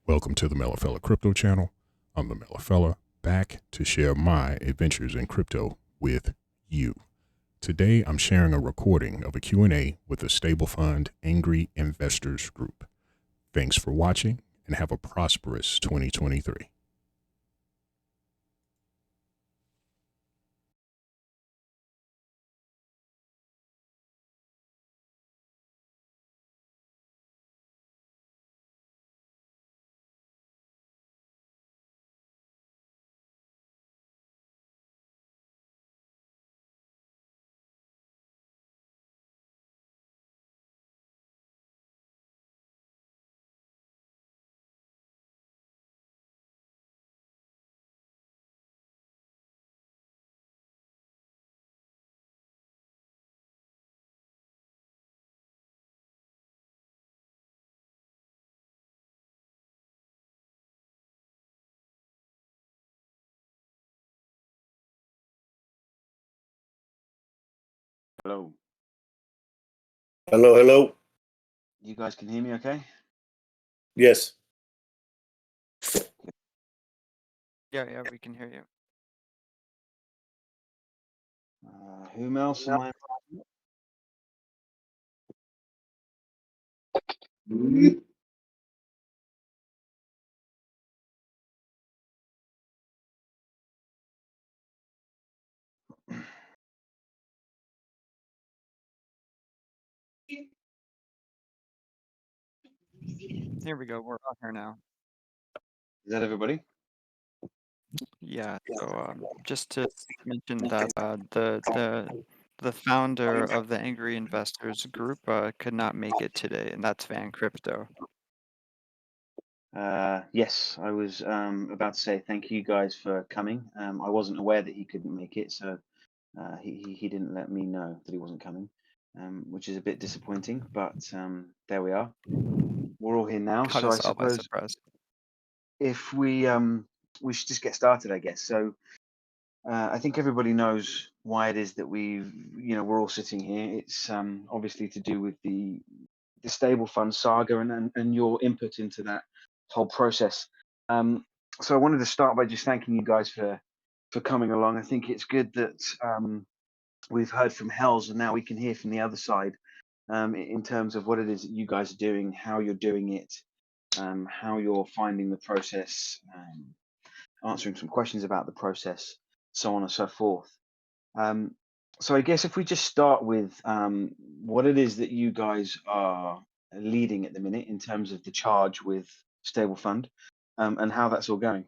Welcome to the Mellafella Crypto channel. I'm the Mellafella, back to share my adventures in crypto with you. Today, I'm sharing a recording of a Q&A with the StableFund Angry Investors Group. Thanks for watching and have a prosperous 2023. Hello. Hello. You guys can hear me okay? Yes. Yeah, we can hear you. Whom else am I? Here we go. We're on here now. Is that everybody? Yeah. So just to mention that the founder of the Angry Investors Group could not make it today, and that's Van Crypto. Yes, I was about to say thank you guys for coming. I wasn't aware that he couldn't make it, so he didn't let me know that he wasn't coming, which is a bit disappointing. But there we are. We're all here now, Caught so I us all by suppose surprise. if we should just get started, I guess. So I think everybody knows why it is that we're all sitting here. It's obviously to do with the StableFund saga and your input into that whole process. So I wanted to start by just thanking you guys for coming along. I think it's good that we've heard from Hells and now we can hear from the other side in terms of what it is that you guys are doing, how you're doing it, how you're finding the process, answering some questions about the process, so on and so forth. So I guess if we just start with what it is that you guys are leading at the minute in terms of the charge with StableFund and how that's all going.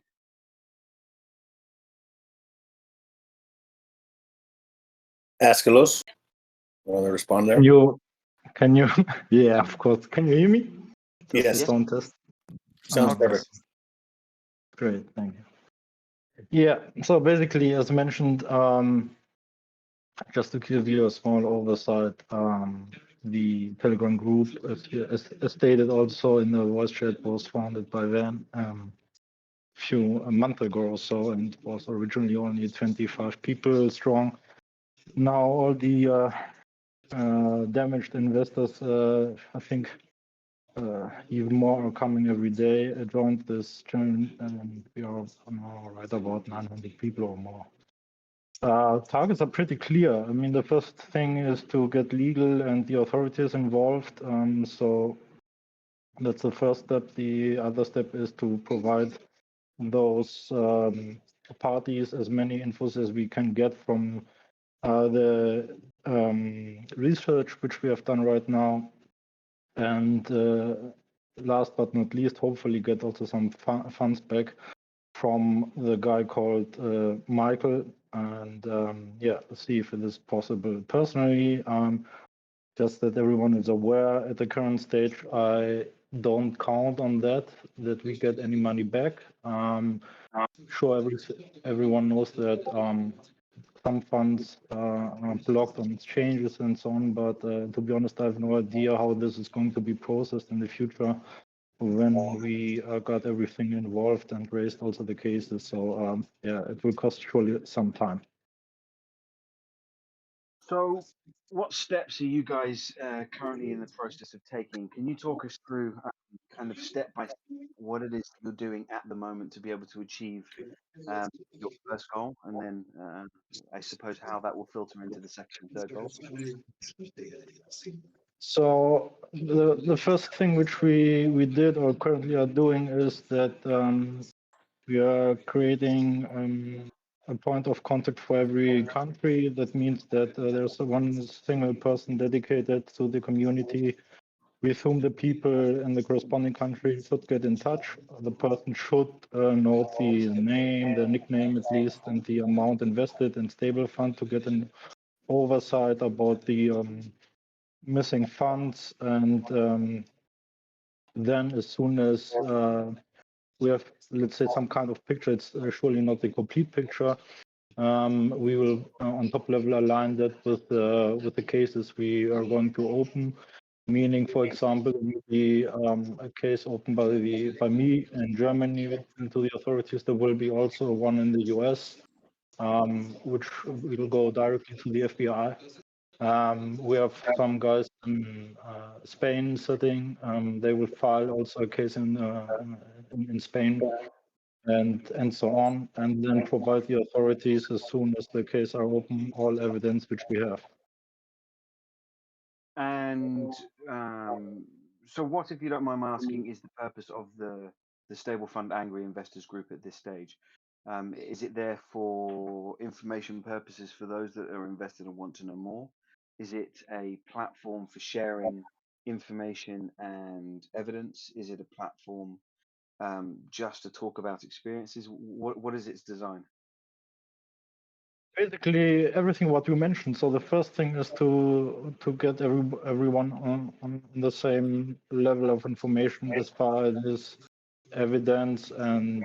Askelos, want to respond there? Can you? Yeah, of course. Can you hear me? Yes. Sound test. Sounds Okay. perfect. Great, thank you. Yeah, so basically, as mentioned, just to give you a small oversight, the Telegram group, as stated also in the voice chat, was founded by Van a month ago or so, and was originally only 25 people strong. Now all the damaged investors, I think even more are coming every day. I joined this channel, and we are now right about 900 people or more. Targets are pretty clear. I mean, the first thing is to get legal and the authorities involved. So that's the first step. The other step is to provide those parties as many infos as we can get from the research which we have done right now. And last but not least, hopefully get also some funds back from the guy called Michael, and see if it is possible. Personally, just that everyone is aware, at the current stage, I don't count on that we get any money back. Sure, everyone knows that some funds are blocked on exchanges and so on, but to be honest, I have no idea how this is going to be processed in the future when we got everything involved and raised also the cases. So it will cost surely some time. So what steps are you guys currently in the process of taking? Can you talk us through kind of step by step what it is you're doing at the moment to be able to achieve your first goal, and then I suppose how that will filter into the second and third goals? So the first thing which we did or currently are doing is that we are creating a point of contact for every country. That means that there's one single person dedicated to the community with whom the people in the corresponding country should get in touch. The person should know the name, the nickname at least, and the amount invested in StableFund to get an oversight about the missing funds. And then as soon as we have, let's say, some kind of picture, it's surely not the complete picture, we will on top level align that with the cases we are going to open. Meaning, for example, the a case opened by me in Germany to the authorities. There will be also one in the US, which will go directly to the FBI. We have some guys in Spain sitting. They will file also a case in Spain, and so on, and then provide the authorities as soon as the case are open all evidence which we have. And so what, if you don't mind my asking, is the purpose of the StableFund Angry Investors Group at this stage? Is it there for information purposes for those that are invested and want to know more? Is it a platform for sharing information and evidence? Is it a platform just to talk about experiences? What is its design? Basically everything what you mentioned. So the first thing is to get everyone on the same level of information as far as evidence, and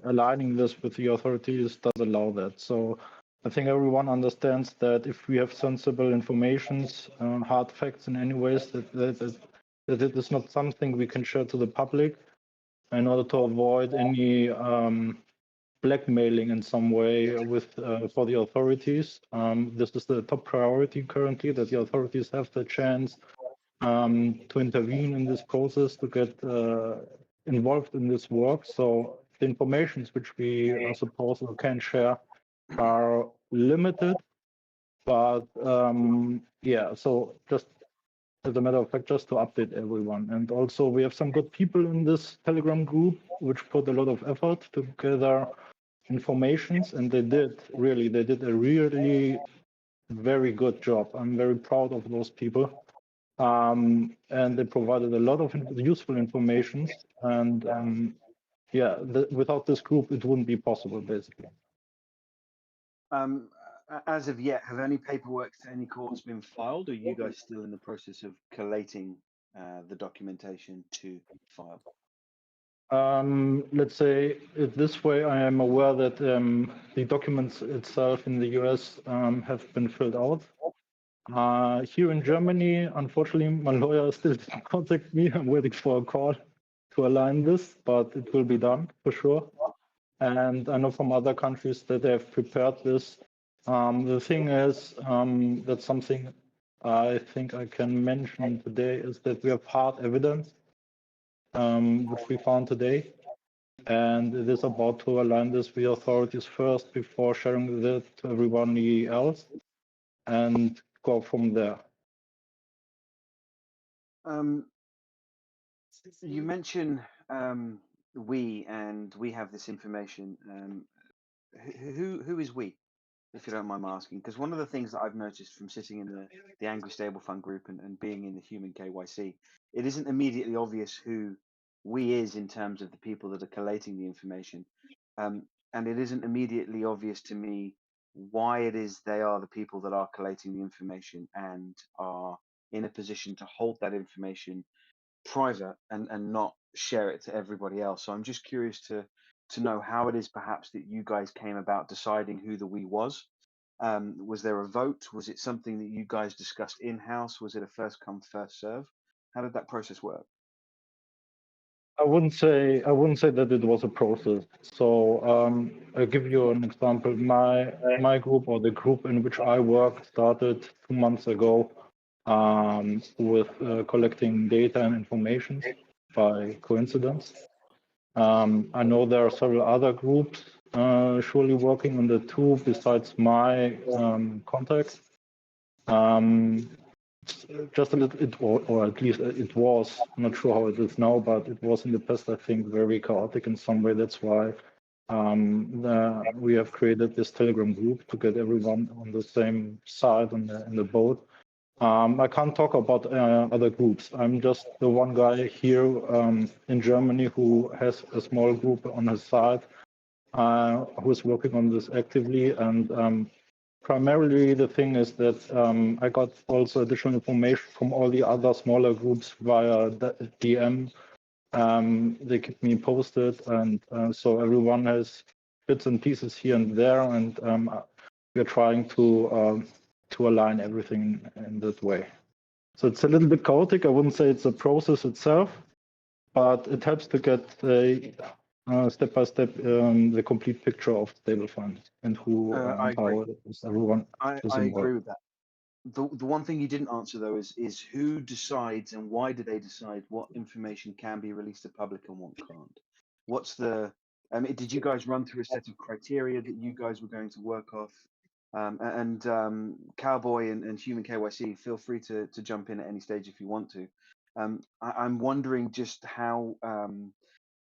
aligning this with the authorities does allow that. So I think everyone understands that if we have sensible informations, hard facts in any ways, that it is not something we can share to the public in order to avoid any blackmailing in some way with for the authorities. This is the top priority currently, that the authorities have the chance to intervene in this process, to get involved in this work. So the informations which we are supposed to can share are limited, but yeah, so just as a matter of fact, just to update everyone. And also we have some good people in this Telegram group which put a lot of effort to gather informations, and they did a really very good job. I'm very proud of those people. And they provided a lot of useful information, and yeah, without this group it wouldn't be possible, basically. As of yet, have any paperwork to any courts been filed, or are you guys still in the process of collating the documentation to file? Let's say it this way, I am aware that the documents itself in the US have been filled out. Here in Germany, unfortunately, my lawyer still didn't contact me. I'm waiting for a call to align this, but it will be done for sure. And I know from other countries that they have prepared this. The thing is, that's something I think I can mention today, is that we have hard evidence, which we found today. And it is about to align this with authorities first before sharing it to everybody else, and go from there. You mentioned we have this information. Who is we, if you don't mind my asking? Because one of the things that I've noticed from sitting in the Angry StableFund group and being in the Human KYC, it isn't immediately obvious who we is in terms of the people that are collating the information. And it isn't immediately obvious to me why it is they are the people that are collating the information and are in a position to hold that information private and not share it to everybody else. So I'm just curious to know how it is perhaps that you guys came about deciding who the we was. Was there a vote? Was it something that you guys discussed in-house? Was it a first come, first serve? How did that process work? I wouldn't say that it was a process. So I'll give you an example. My group, or the group in which I work, started 2 months ago with collecting data and information. by coincidence. I know there are several other groups surely working on the two besides my contacts. Just a little, or at least it was, I'm not sure how it is now, but it was in the past, I think, very chaotic in some way. That's why we have created this Telegram group to get everyone on the same side in the boat. I can't talk about other groups. I'm just the one guy here in Germany who has a small group on his side who is working on this actively. And primarily the thing is that I got also additional information from all the other smaller groups via DM. They keep me posted, and so everyone has bits and pieces here and there, and we're trying to align everything in that way. So it's a little bit chaotic. I wouldn't say it's a process itself, but it helps to get step by step the complete picture of StableFund and who I and how agree. it is everyone I is agree involved. with that. The one thing you didn't answer though is who decides and why do they decide what information can be released to public and what can't? What's the did you guys run through a set of criteria that you guys were going to work off? Cowboy and Human KYC, feel free to jump in at any stage if you want to. I'm wondering just how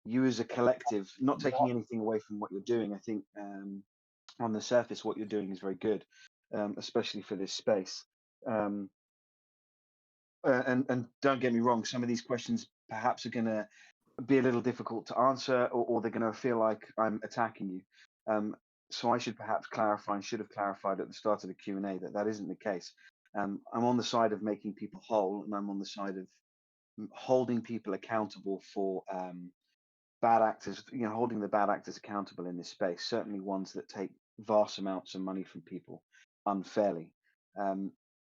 you as a collective, not taking anything away from what you're doing, I think on the surface what you're doing is very good, especially for this space. And don't get me wrong, some of these questions perhaps are going to be a little difficult to answer, or they're going to feel like I'm attacking you. So I should perhaps clarify, and should have clarified at the start of the Q&A that isn't the case. I'm on the side of making people whole, and I'm on the side of holding people accountable for bad actors, holding the bad actors accountable in this space, certainly ones that take vast amounts of money from people unfairly.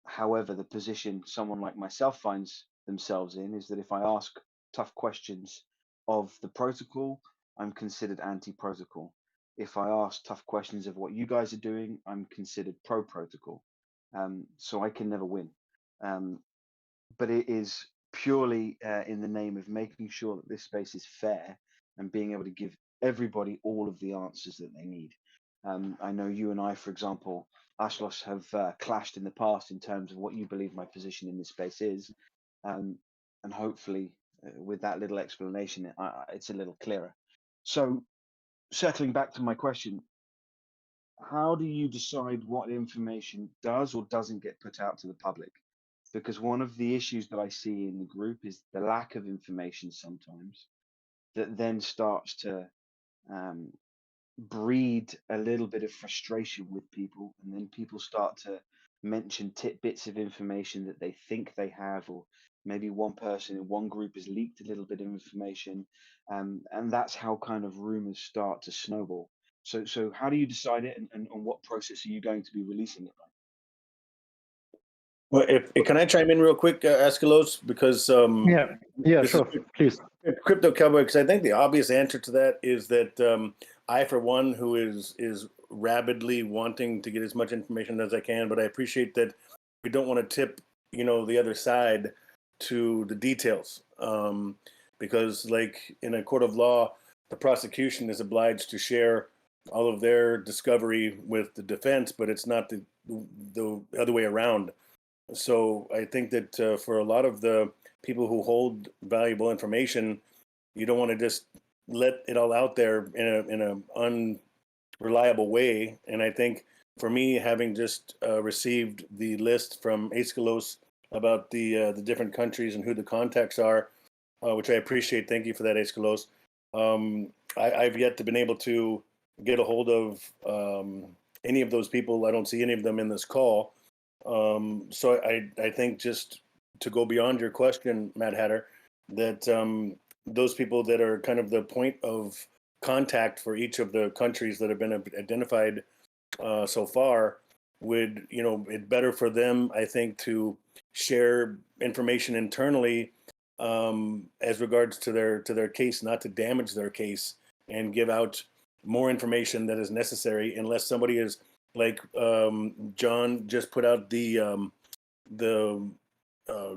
However, the position someone like myself finds themselves in is that if I ask tough questions of the protocol, I'm considered anti-protocol. If I ask tough questions of what you guys are doing, I'm considered pro-protocol. So I can never win. But it is purely in the name of making sure that this space is fair and being able to give everybody all of the answers that they need. I know you and I, for example, Ashlos, have clashed in the past in terms of what you believe my position in this space is. And hopefully with that little explanation, it's a little clearer. So circling back to my question, how do you decide what information does or doesn't get put out to the public? Because one of the issues that I see in the group is the lack of information sometimes that then starts to breed a little bit of frustration with people, and then people start to mention tidbits of information that they think they have, or maybe one person in one group has leaked a little bit of information, and that's how kind of rumors start to snowball. So how do you decide it, and on what process are you going to be releasing it by? Well, if can I chime in real quick, Askalos? Because yeah, sure, please. Crypto Cowboy, because I think the obvious answer to that is that I, for one, who is rabidly wanting to get as much information as I can, but I appreciate that we don't want to tip, the other side to the details, because, like in a court of law, the prosecution is obliged to share all of their discovery with the defense, but it's not the other way around. So I think that for a lot of the people who hold valuable information, you don't want to just let it all out there in a unreliable way. And I think for me, having just received the list from Aeschylus about the different countries and who the contacts are, which I appreciate. Thank you for that, Aeschylus. I've yet to been able to get a hold of any of those people. I don't see any of them in this call. So I think, just to go beyond your question, Mad Hatter, that those people that are kind of the point of contact for each of the countries that have been identified so far would, it's better for them, I think, to share information internally as regards to their case, not to damage their case, and give out more information that is necessary, unless somebody is like John just put out the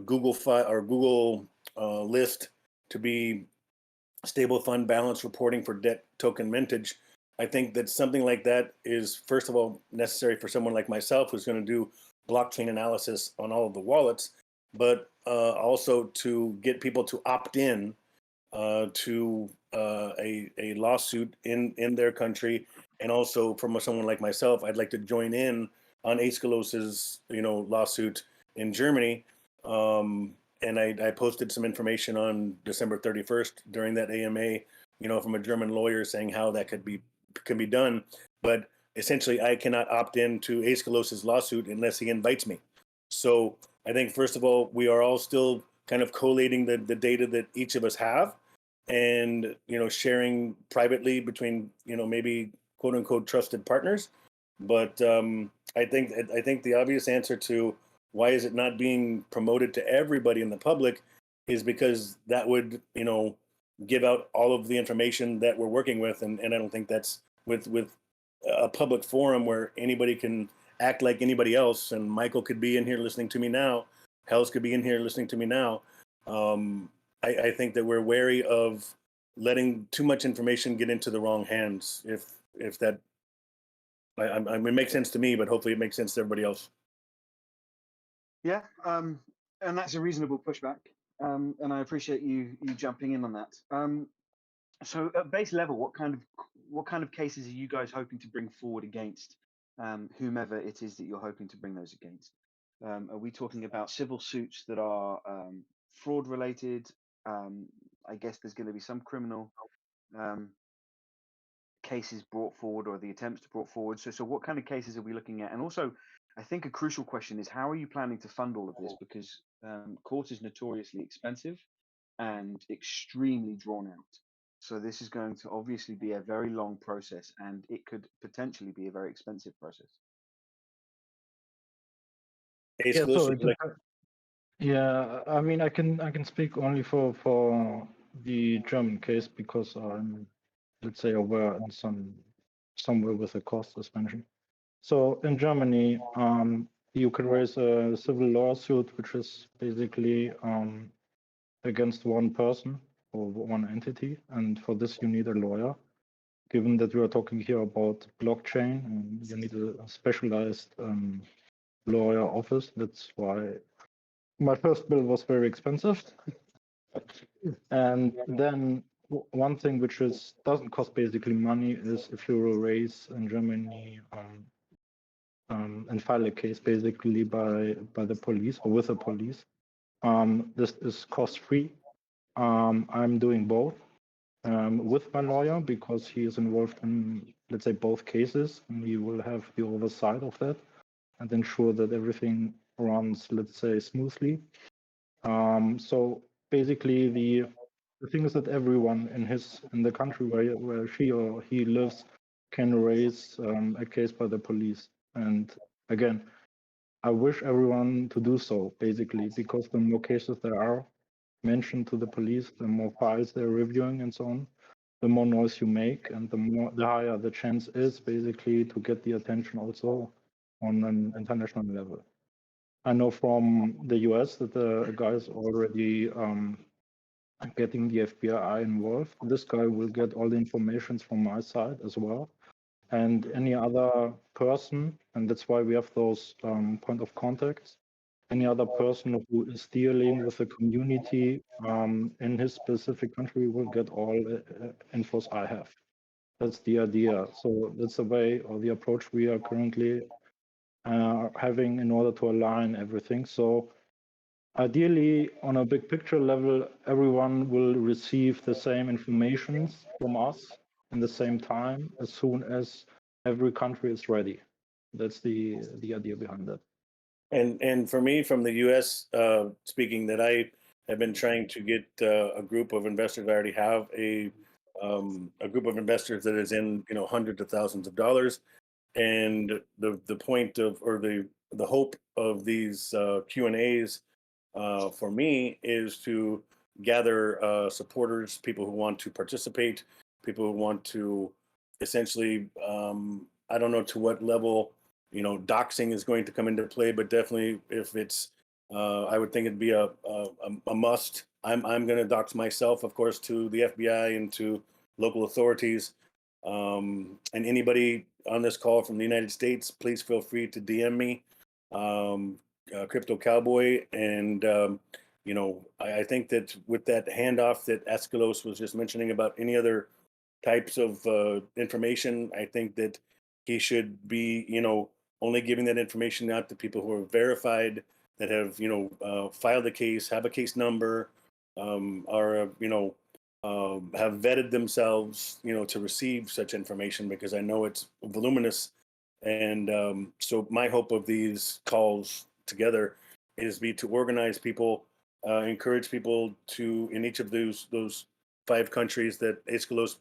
Google file or Google list to be stable fund balance reporting for debt token mintage. I think that something like that is, first of all, necessary for someone like myself who's going to do blockchain analysis on all of the wallets, but also to get people to opt in to a lawsuit in their country. And also from someone like myself, I'd like to join in on Aeskelos's lawsuit in Germany. And I posted some information on December 31st during that AMA, from a German lawyer saying how that can be done. But essentially, I cannot opt in to Aeskelos's lawsuit unless he invites me. So I think, first of all, we are all still kind of collating the data that each of us have, and sharing privately between maybe quote unquote trusted partners. But I think the obvious answer to why is it not being promoted to everybody in the public is because that would give out all of the information that we're working with, and I don't think that's with a public forum where anybody can act like anybody else. And Michael could be in here listening to me now. Hells could be in here listening to me now. I think that we're wary of letting too much information get into the wrong hands. If that, I mean, it makes sense to me, but hopefully it makes sense to everybody else. Yeah, and that's a reasonable pushback, and I appreciate you jumping in on that. So at base level, what kind of cases are you guys hoping to bring forward against whomever it is that you're hoping to bring those against? Are we talking about civil suits that are fraud related? I guess there's going to be some criminal cases brought forward, or the attempts to brought forward. So what kind of cases are we looking at? And also, I think a crucial question is, how are you planning to fund all of this? Because court is notoriously expensive and extremely drawn out. So this is going to obviously be a very long process, and it could potentially be a very expensive process. Yeah, I mean, I can speak only for the German case because I'm, let's say, aware in somewhere with the cost suspension. So in Germany, you can raise a civil lawsuit, which is basically against one person or one entity, and for this you need a lawyer. Given that we are talking here about blockchain, you need a specialized lawyer office. That's why my first bill was very expensive. And then one thing which doesn't cost basically money is if you raise in Germany and file a case basically by the police or with the police. This is cost free. I'm doing both with my lawyer because he is involved in, let's say, both cases, and he will have the oversight of that and ensure that everything runs, let's say, smoothly. So basically, the thing is that everyone in the country where she or he lives can raise a case by the police. And again, I wish everyone to do so, basically, because the more cases there are mentioned to the police, the more files they're reviewing and so on, the more noise you make, and the higher the chance is, basically, to get the attention also on an international level. I know from the US that the guys already getting the FBI involved. This guy will get all the information from my side as well, and any other person, and that's why we have those point of contacts. Any other person who is dealing with the community in his specific country will get all infos I have. That's the idea. So that's the way or the approach we are currently having in order to align everything. So ideally, on a big picture level, everyone will receive the same information from us in the same time as soon as every country is ready. That's the idea behind that. And for me, from the U.S. Speaking, that I have been trying to get a group of investors. I already have a group of investors that is in hundreds of thousands of dollars, and the point of, or the hope of these Q&As for me is to gather supporters, people who want to participate, people who want to essentially, I don't know to what level, doxing is going to come into play, but definitely if it's, I would think it'd be a must I'm going to dox myself, of course, to the FBI and to local authorities. And anybody on this call from the United States, please feel free to DM me, Crypto Cowboy. And, I think that with that handoff that Askalos was just mentioning about any other types of information, I think that he should be, only giving that information out to people who are verified, that have, filed a case, have a case number, are, have vetted themselves, to receive such information, because I know it's voluminous. And so my hope of these calls together is to organize people, encourage people to, in each of those 5 countries that Aeschylus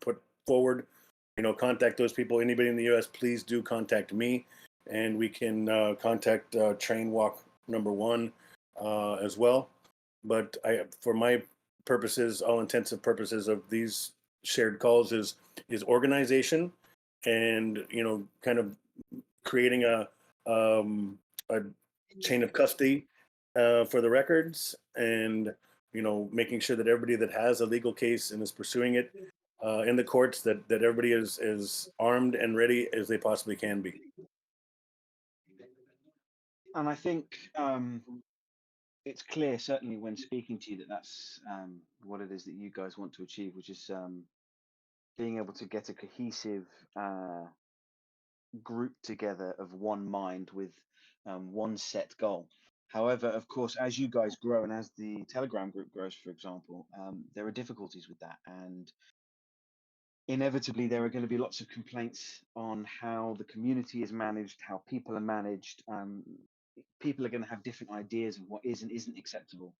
put forward, contact those people. Anybody in the U.S., please do contact me, and we can contact Train Walk number 1 as well. But for my purposes, all intensive purposes of these shared calls is organization, and kind of creating a chain of custody for the records, and making sure that everybody that has a legal case and is pursuing it in the courts, that everybody is armed and ready as they possibly can be. And I think it's clear, certainly when speaking to you, that that's what it is that you guys want to achieve, which is being able to get a cohesive group together of one mind with one set goal. However, of course, as you guys grow and as the Telegram group grows, for example, there are difficulties with that. And inevitably, there are going to be lots of complaints on how the community is managed, how people are managed. People are going to have different ideas of what is and isn't acceptable.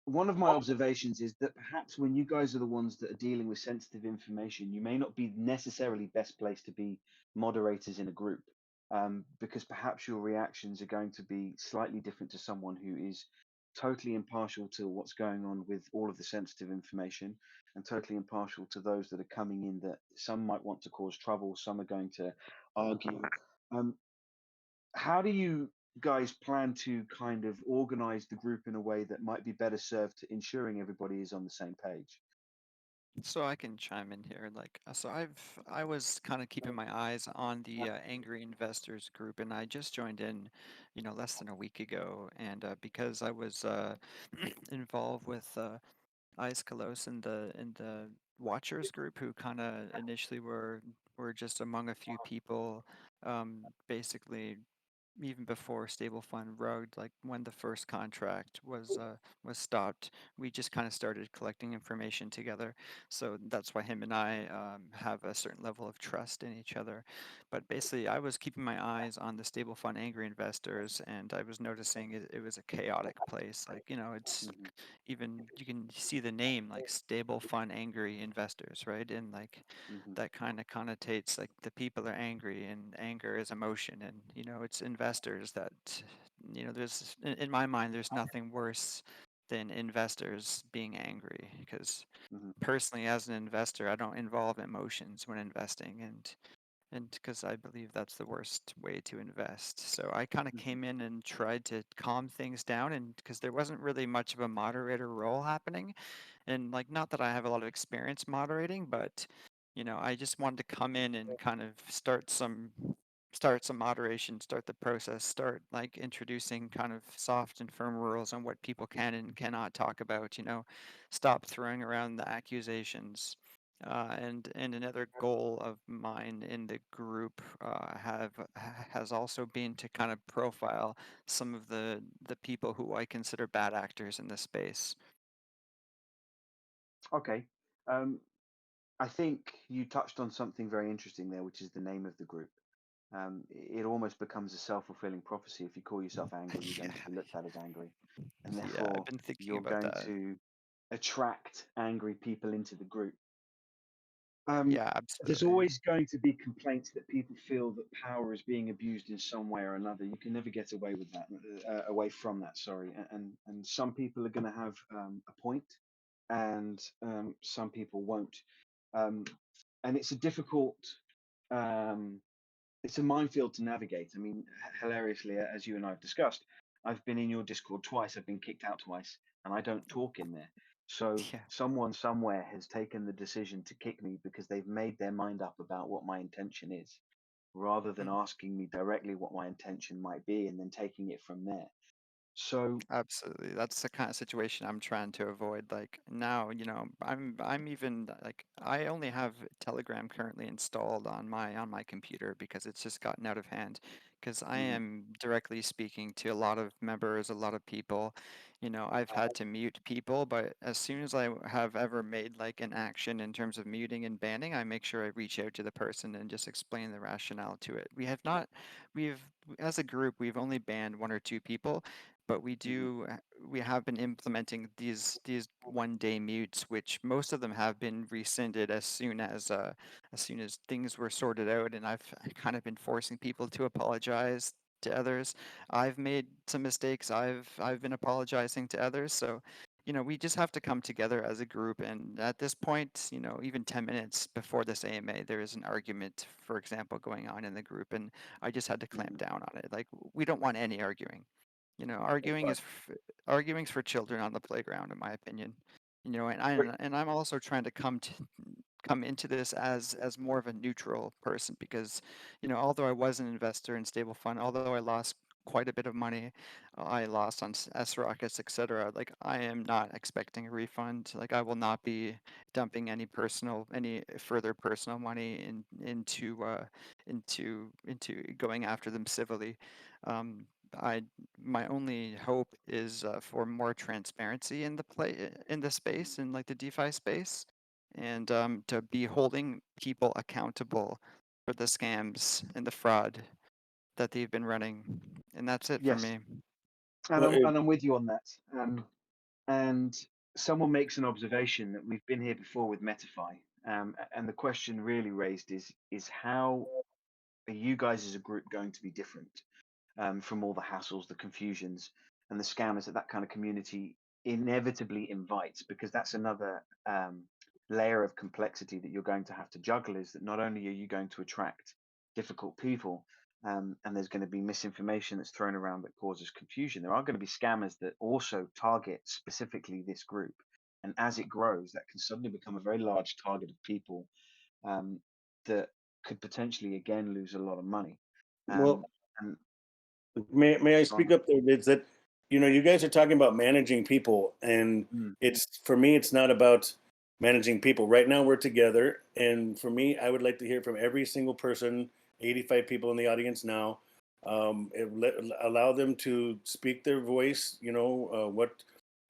One of my observations is that perhaps when you guys are the ones that are dealing with sensitive information, you may not be necessarily best placed to be moderators in a group, because perhaps your reactions are going to be slightly different to someone who is totally impartial to what's going on with all of the sensitive information, and totally impartial to those that are coming in, that some might want to cause trouble, some are going to argue. How do you guys plan to kind of organize the group in a way that might be better served to ensuring everybody is on the same page? So I can chime in here. I was kind of keeping my eyes on the Angry Investors Group, and I just joined in, less than a week ago. And because I was involved with Ice in the Watchers group, who kind of initially were just among a few people, basically even before StableFund Road, like when the first contract was stopped, we just kind of started collecting information together. So that's why him and I have a certain level of trust in each other. But basically, I was keeping my eyes on the StableFund Angry Investors, and I was noticing it was a chaotic place. Like, it's Mm-hmm. even, you can see the name, like StableFund Angry Investors, right? And like Mm-hmm. that kind of connotates like the people are angry, and anger is emotion, and it's investors that, there's in my mind there's nothing worse than investors being angry, because Mm-hmm. personally, as an investor, I don't involve emotions when investing, and because I believe that's the worst way to invest. So I kind of Mm-hmm. came in and tried to calm things down, and because there wasn't really much of a moderator role happening, and like, not that I have a lot of experience moderating, but I just wanted to come in and kind of start some moderation, start the process, start like introducing kind of soft and firm rules on what people can and cannot talk about, stop throwing around the accusations. And another goal of mine in the group has also been to kind of profile some of the people who I consider bad actors in this space. Okay. I think you touched on something very interesting there, which is the name of the group. It almost becomes a self-fulfilling prophecy. If you call yourself angry, you're going Yeah, to be looked at as angry, and yeah, I've therefore been thinking you're about going that. to attract angry people into the group. Yeah, There's absolutely. always going to be complaints that people feel that power is being abused in some way or another. You can never get away with that, away from that. Sorry, and some people are going to have a point, and some people won't. And it's a difficult, it's a minefield to navigate. I mean, hilariously, as you and I have discussed, I've been in your Discord twice. I've been kicked out twice, and I don't talk in there. So Yeah. someone somewhere has taken the decision to kick me because they've made their mind up about what my intention is, rather than asking me directly what my intention might be and then taking it from there. So Absolutely. That's the kind of situation I'm trying to avoid. Like now, I'm even like I only have Telegram currently installed on my computer because it's just gotten out of hand. Because I mhm, am directly speaking to a lot of members, a lot of people. I've had to mute people, but as soon as I have ever made like an action in terms of muting and banning, I make sure I reach out to the person and just explain the rationale to it. We've, as a group, we've only banned one or two people, but mhm, we have been implementing these 1 day mutes, which most of them have been rescinded as soon as things were sorted out, and I've kind of been forcing people to apologize to others. I've made some mistakes. I've been apologizing to others. So, we just have to come together as a group. And at this point, even 10 minutes before this AMA, there is an argument, for example, going on in the group, and I just had to clamp mhm. down on it. Like, we don't want any arguing. Arguing's for children on the playground, in my opinion. And I'm also trying to come into this as more of a neutral person because, although I was an investor in StableFund, although I lost quite a bit of money, I lost on S-Rockets, etc. Like I am not expecting a refund. Like I will not be dumping any further personal money into going after them civilly. Um, I My only hope is for more transparency in the space, in like the DeFi space, and to be holding people accountable for the scams and the fraud that they've been running. And that's it for Yes, me. and Well, I'm with you on that. And someone makes an observation that we've been here before with MetaFi, and the question really raised is how are you guys as a group going to be different from all the hassles, the confusions, and the scammers that kind of community inevitably invites? Because that's another layer of complexity that you're going to have to juggle. Is that not only are you going to attract difficult people, and there's going to be misinformation that's thrown around that causes confusion, there are going to be scammers that also target specifically this group. And as it grows, that can suddenly become a very large target of people um, that could potentially again lose a lot of money. well, And may I go on. speak up there? It's that you guys are talking about managing people, and Mm, it's for me, it's not about managing people. Right now, we're together, and for me, I would like to hear from every single person, 85 people in the audience now. Allow them to speak their voice.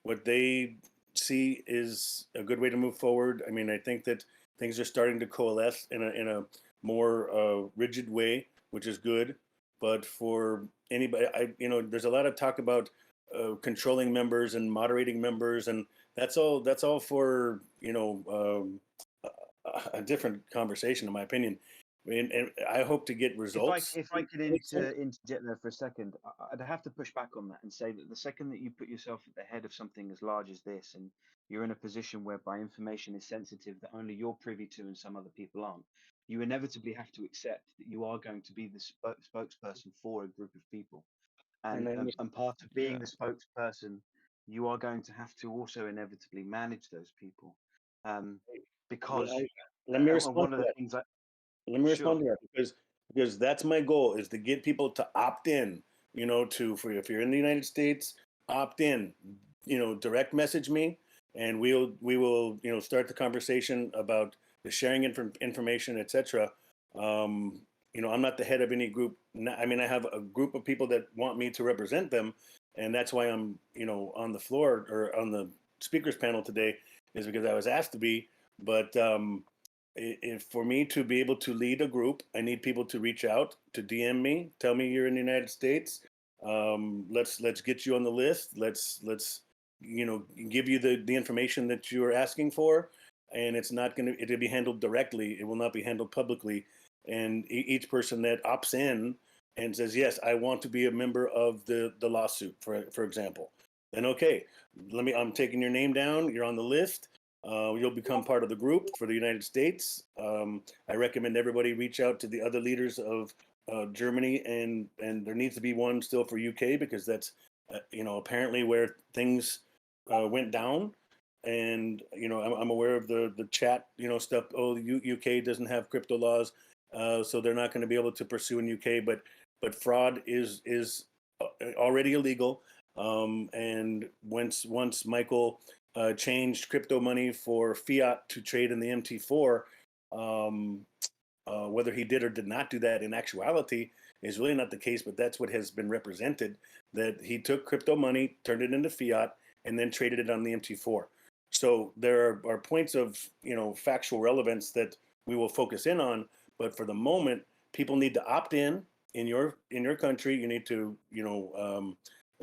What they see is a good way to move forward. I mean, I think that things are starting to coalesce in a more rigid way, which is good. But for anybody, there's a lot of talk about controlling members and moderating members, and that's all for a different conversation, in my opinion. I mean, and I hope to get results. if I could interject there for a second, I'd have to push back on that and say that the second that you put yourself at the head of something as large as this, and you're in a position whereby information is sensitive that only you're privy to and some other people aren't, you inevitably have to accept that you are going to be the spokesperson for a group of people. And I And part of Yeah. being the spokesperson, you are going to have to also inevitably manage those people, um, well, because let me and respond one of to the that. things I Let me sure respond to that because that's my goal is to get people to opt in. For if you're in the United States, opt in. Direct message me, and we will start the conversation about the sharing information, etc. I'm not the head of any group. I mean, I have a group of people that want me to represent them, and that's why I'm on the floor or on the speakers panel today is because I was asked to be. But for me to be able to lead a group, I need people to reach out, to DM me, tell me you're in the United States. Let's get you on the list. Let's give you the information that you are asking for, and it'll be handled directly. It will not be handled publicly. And each person that opts in and says yes, I want to be a member of the lawsuit, for example, then okay, I'm taking your name down. You're on the list. You'll become part of the group for the United States. I recommend everybody reach out to the other leaders of Germany, and there needs to be one still for UK because that's apparently where things went down. And I'm aware of the chat stuff. Oh, the UK doesn't have crypto laws, so they're not going to be able to pursue in UK. But fraud is already illegal. And once Michael changed crypto money for fiat to trade in the MT4, whether he did or did not do that in actuality is really not the case, but that's what has been represented, that he took crypto money, turned it into fiat, and then traded it on the MT4. So there are points of factual relevance that we will focus in on, but for the moment, people need to opt in your country. You need to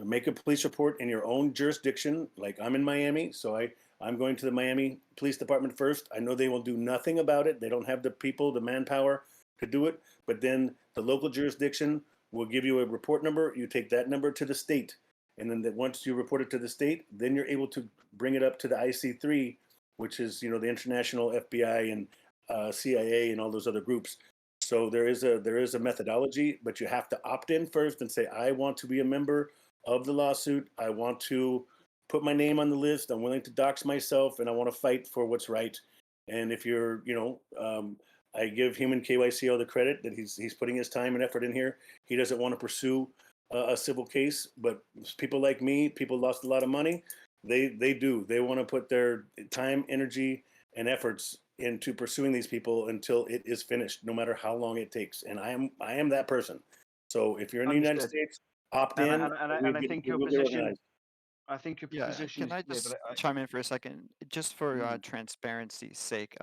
make a police report in your own jurisdiction. Like I'm in Miami, so I'm going to the Miami Police Department first. I know they will do nothing about it. They don't have the people, the manpower to do it. But then the local jurisdiction will give you a report number. You take that number to the state. And then once you report it to the state, then you're able to bring it up to the IC3, which is, the international FBI and CIA and all those other groups. So there is a methodology, but you have to opt in first and say, I want to be a member of the lawsuit. I want to put my name on the list. I'm willing to dox myself, and I want to fight for what's right. And if you're, I give Human KYC all the credit that he's putting his time and effort in here. He doesn't want to pursue a civil case, but people like me, people lost a lot of money. They do. They want to put their time, energy, and efforts into pursuing these people until it is finished, no matter how long it takes. And I am that person. So if you're in the United Understood. States, opt in. And I think your we'll get position. organized. I think your Yeah, position can is I clear, just but chime in for a second? Just for transparency's sake,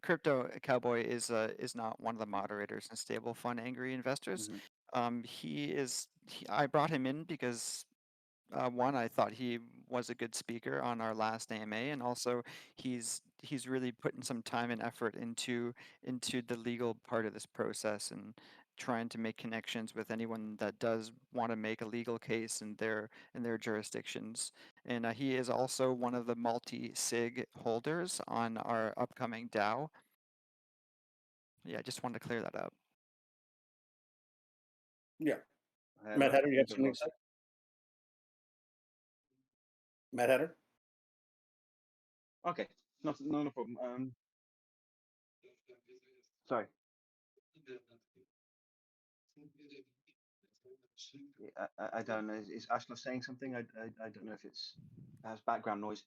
Crypto Cowboy is not one of the moderators in StableFund Angry Investors. I brought him in because one, I thought he was a good speaker on our last AMA, and also he's really putting some time and effort into the legal part of this process and trying to make connections with anyone that does want to make a legal case in their jurisdictions. And he is also one of the multi-sig holders on our upcoming DAO. Yeah, I just wanted to clear that up. Yeah. Matt Hatter, you have something to say? Matt Hatter? Okay, not a problem. Sorry. I don't know. Is Ashla saying something? I don't know if it has background noise.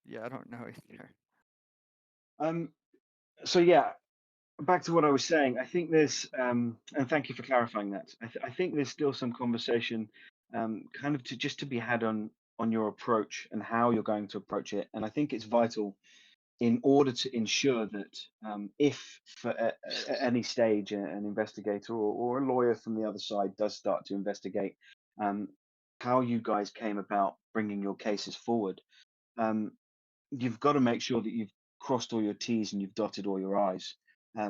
Yeah, I don't know either. So yeah, back to what I was saying. I think there's and thank you for clarifying that. I think there's still some conversation, kind of to be had on your approach and how you're going to approach it. And I think it's vital in order to ensure that if for at any stage an investigator or a lawyer from the other side does start to investigate how you guys came about bringing your cases forward, you've got to make sure that you've crossed all your T's and you've dotted all your I's. I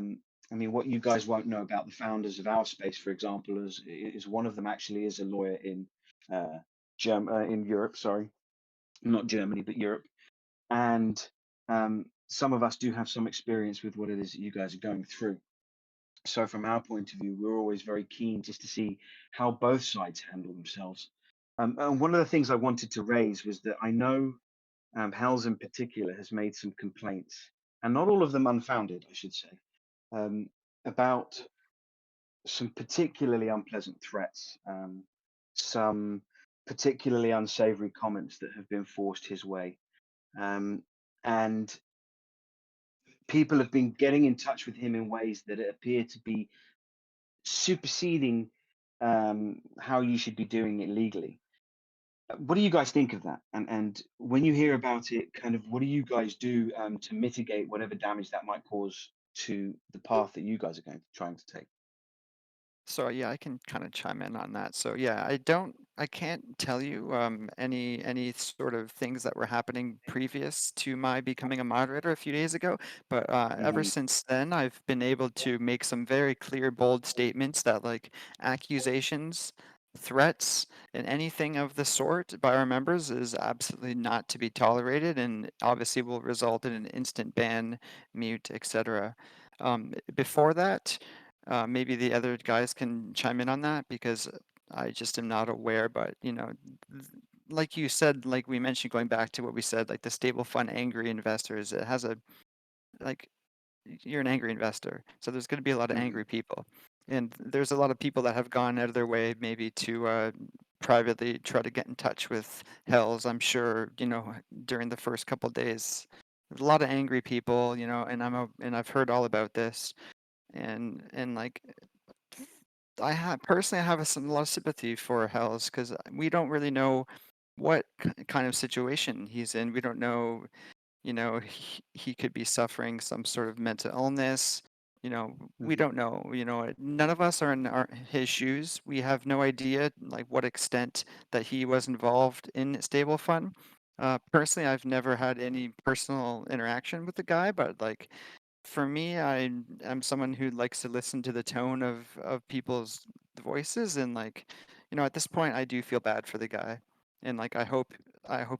mean, what you guys won't know about the founders of our space, for example, is one of them actually is a lawyer in in Europe. Sorry, not Germany, but Europe. And some of us do have some experience with what it is that you guys are going through. So from our point of view, we're always very keen just to see how both sides handle themselves. And one of the things I wanted to raise was that I know Hals in particular has made some complaints, and not all of them unfounded, I should say, about some particularly unpleasant threats, some particularly unsavory comments that have been forced his way. And people have been getting in touch with him in ways that appear to be superseding how you should be doing it legally. What do you guys think of that? And when you hear about it, kind of what do you guys do to mitigate whatever damage that might cause to the path that you guys are trying to take? So yeah, I can kind of chime in on that. So yeah, I can't tell you any sort of things that were happening previous to my becoming a moderator a few days ago, but ever since then, I've been able to make some very clear, bold statements that like accusations, threats, and anything of the sort by our members is absolutely not to be tolerated, and obviously will result in an instant ban, mute, etc. Before that. Maybe the other guys can chime in on that because I just am not aware, but like you said, like we mentioned, going back to what we said, like the StableFund Angry Investors, it has a, like, you're an angry investor, so there's going to be a lot of angry people, and there's a lot of people that have gone out of their way maybe to privately try to get in touch with Hells. I'm sure, you know, during the first couple of days, there's a lot of angry people, you know, and I've heard all about this, and like, personally, I have a lot of sympathy for Hells, because we don't really know what kind of situation he's in. We don't know, you know, he could be suffering some sort of mental illness. You know, we don't know. You know, none of us are in his shoes. We have no idea, like, what extent that he was involved in StableFund. Personally, I've never had any personal interaction with the guy, but like, for me, I'm someone who likes to listen to the tone of people's voices, and like, you know, at this point, I do feel bad for the guy, and like, I hope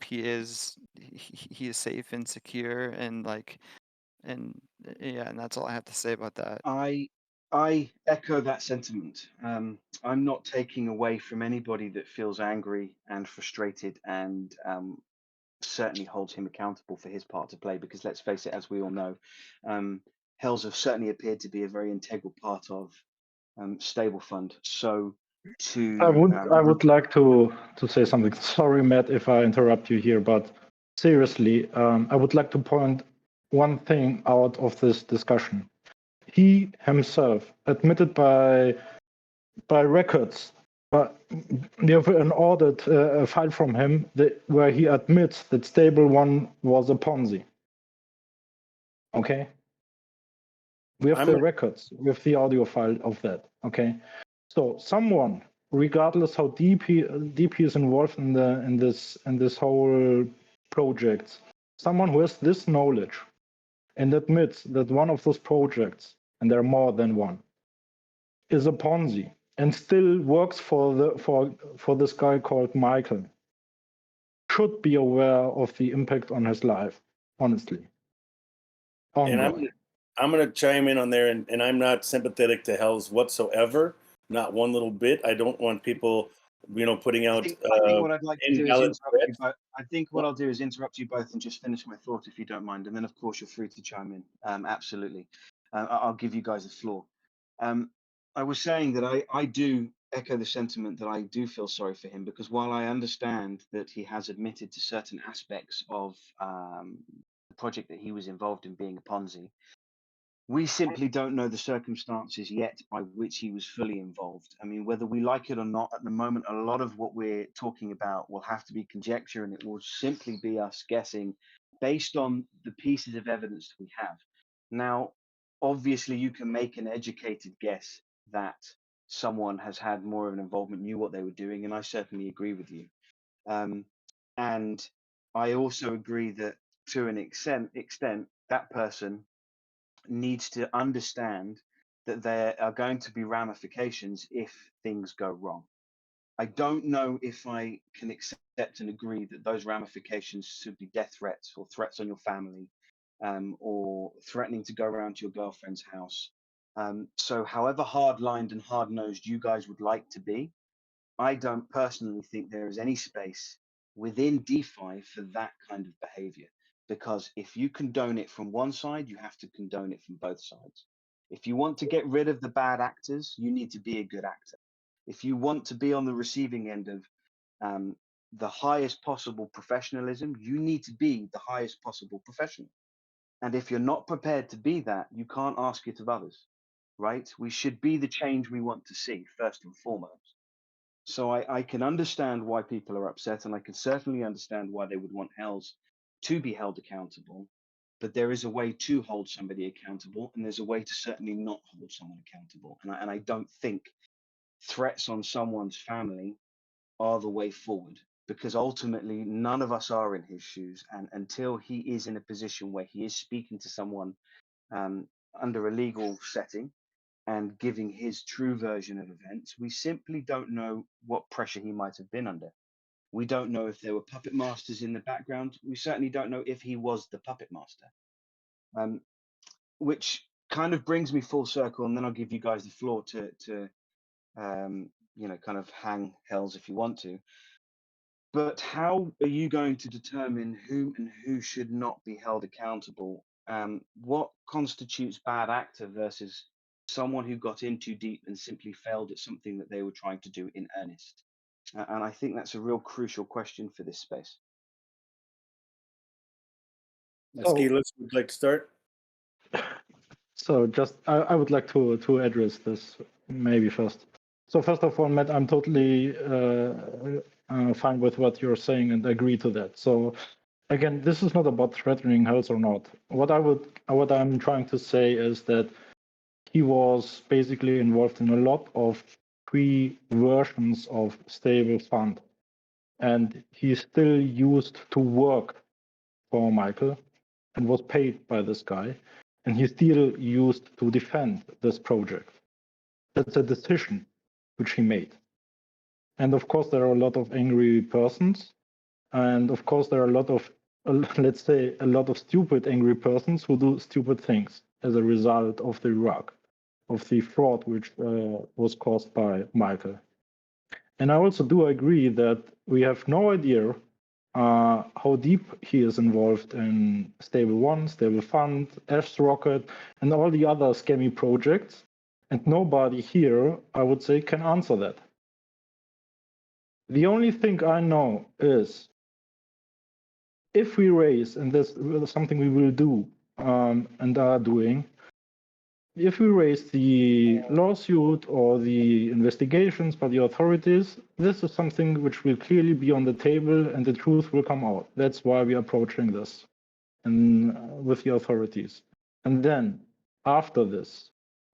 he is safe and secure, and like, and yeah, and that's all I have to say about that. I echo that sentiment. I'm not taking away from anybody that feels angry and frustrated, and certainly holds him accountable for his part to play, because let's face it, as we all know, Hells have certainly appeared to be a very integral part of StableFund. So I would like to say something. Sorry, Matt, if I interrupt you here, but seriously, I would like to point one thing out of this discussion. He himself admitted by records, but we have an audit file from him where he admits that StableOne was a Ponzi. Okay, we have the records, we have the audio file of that. Okay, so someone, regardless how deep he is involved in this whole project, someone who has this knowledge and admits that one of those projects, and there are more than one, is a Ponzi, and still works for this guy called Michael, should be aware of the impact on his life, honestly. And I'm going to chime in on there, and I'm not sympathetic to Hells whatsoever, not one little bit. I don't want people, you know, putting out I think what I'd like to do is invalid interrupt you threats. both. I think what I'll do is interrupt you both and just finish my thought, if you don't mind, and then of course you're free to chime in. Absolutely, I'll give you guys the floor. I was saying that I do echo the sentiment that I do feel sorry for him, because while I understand that he has admitted to certain aspects of the project that he was involved in being a Ponzi, we simply don't know the circumstances yet by which he was fully involved. I mean, whether we like it or not, at the moment, a lot of what we're talking about will have to be conjecture, and it will simply be us guessing based on the pieces of evidence we have. Now, obviously, you can make an educated guess that someone has had more of an involvement, knew what they were doing, and I certainly agree with you. And I also agree that to an extent, that person needs to understand that there are going to be ramifications if things go wrong. I don't know if I can accept and agree that those ramifications should be death threats or threats on your family, or threatening to go around to your girlfriend's house. So, however hard lined and hard nosed you guys would like to be, I don't personally think there is any space within DeFi for that kind of behavior. Because if you condone it from one side, you have to condone it from both sides. If you want to get rid of the bad actors, you need to be a good actor. If you want to be on the receiving end of the highest possible professionalism, you need to be the highest possible professional. And if you're not prepared to be that, you can't ask it of others, right? We should be the change we want to see, first and foremost. So I can understand why people are upset, and I can certainly understand why they would want Hells to be held accountable. But there is a way to hold somebody accountable, and there's a way to certainly not hold someone accountable. And I don't think threats on someone's family are the way forward, because ultimately none of us are in his shoes. And until he is in a position where he is speaking to someone under a legal setting and giving his true version of events, we simply don't know what pressure he might have been under. We don't know if there were puppet masters in the background. We certainly don't know if he was the puppet master, which kind of brings me full circle. And then I'll give you guys the floor to kind of hang Hells if you want to. But how are you going to determine who and who should not be held accountable? What constitutes bad actor versus someone who got in too deep and simply failed at something that they were trying to do in earnest? And I think that's a real crucial question for this space. Skilis, would you like to start? So just I would like to address this maybe first. So first of all, Matt, I'm totally fine with what you're saying and agree to that. So again, this is not about threatening health or not. What I'm trying to say is that he was basically involved in a lot of pre-versions of StableFund, and he still used to work for Michael and was paid by this guy, and he still used to defend this project. That's a decision which he made. And of course, there are a lot of angry persons, and of course, there are a lot of, let's say, a lot of stupid angry persons who do stupid things as a result of the rug, of the fraud which was caused by Michael. And I also do agree that we have no idea how deep he is involved in StableOne, StableFund, Rocket, and all the other scammy projects. And nobody here, I would say, can answer that. The only thing I know is if we raise, and this is something we will do and are doing, if we raise the lawsuit or the investigations by the authorities, this is something which will clearly be on the table and the truth will come out. That's why we are approaching this and with the authorities. And then after this,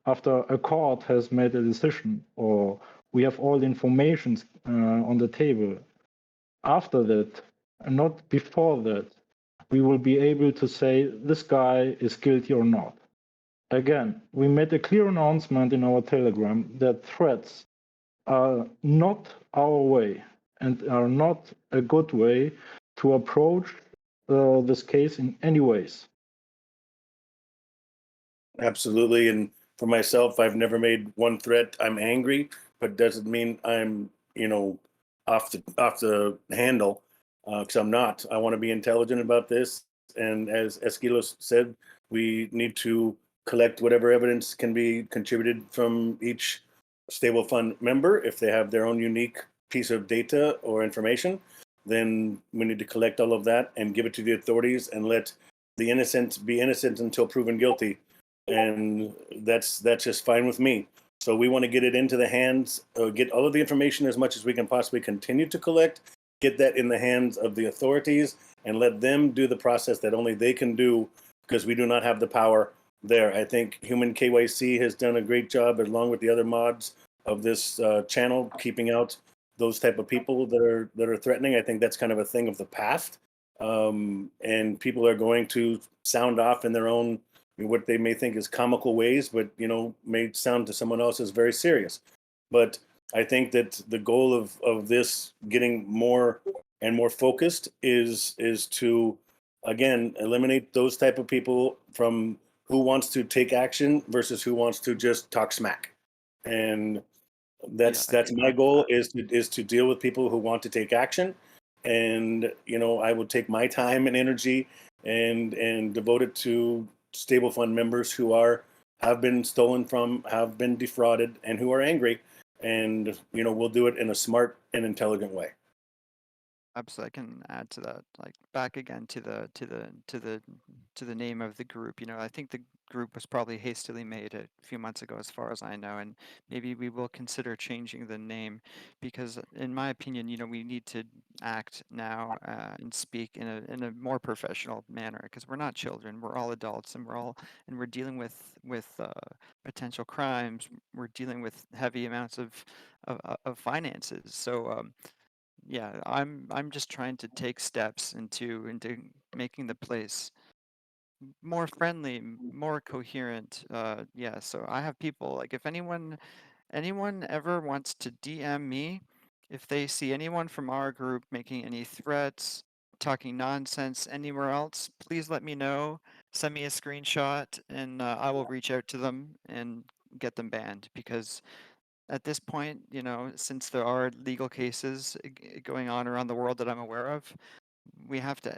after a court has made a decision or we have all the information on the table, after that, and not before that, we will be able to say this guy is guilty or not. Again, we made a clear announcement in our Telegram that threats are not our way and are not a good way to approach this case in any ways. Absolutely. And for myself, I've never made one threat. I'm angry, but doesn't mean I'm, off the handle, because I'm not. I want to be intelligent about this. And as Eskilos said, we need to collect whatever evidence can be contributed from each stable fund member. If they have their own unique piece of data or information, then we need to collect all of that and give it to the authorities and let the innocent be innocent until proven guilty. And that's just fine with me. So we want to get it into the hands, get all of the information as much as we can possibly continue to collect, get that in the hands of the authorities, and let them do the process that only they can do, because we do not have the power there. I think Human KYC has done a great job, along with the other mods of this channel, keeping out those type of people that are threatening. I think that's kind of a thing of the past, and people are going to sound off in their own, what they may think is comical ways, but may sound to someone else as very serious. But I think that the goal of this getting more and more focused is to, again, eliminate those type of people from who wants to take action versus who wants to just talk smack. And that's my goal, is to deal with people who want to take action. And I will take my time and energy and devote it to stable fund members who have been stolen from, have been defrauded, and who are angry. And we'll do it in a smart and intelligent way. Absolutely, I can add to that. Like back again to the name of the group. I think the group was probably hastily made a few months ago, as far as I know, and maybe we will consider changing the name, because, in my opinion, we need to act now and speak in a more professional manner, because we're not children. We're all adults, and we're dealing with potential crimes. We're dealing with heavy amounts of finances. So. Yeah, I'm just trying to take steps into making the place more friendly, more coherent. Yeah, so I have people, like, if anyone ever wants to DM me, if they see anyone from our group making any threats, talking nonsense anywhere else, please let me know. Send me a screenshot, and I will reach out to them and get them banned, because at this point, since there are legal cases going on around the world that I'm aware of, we have to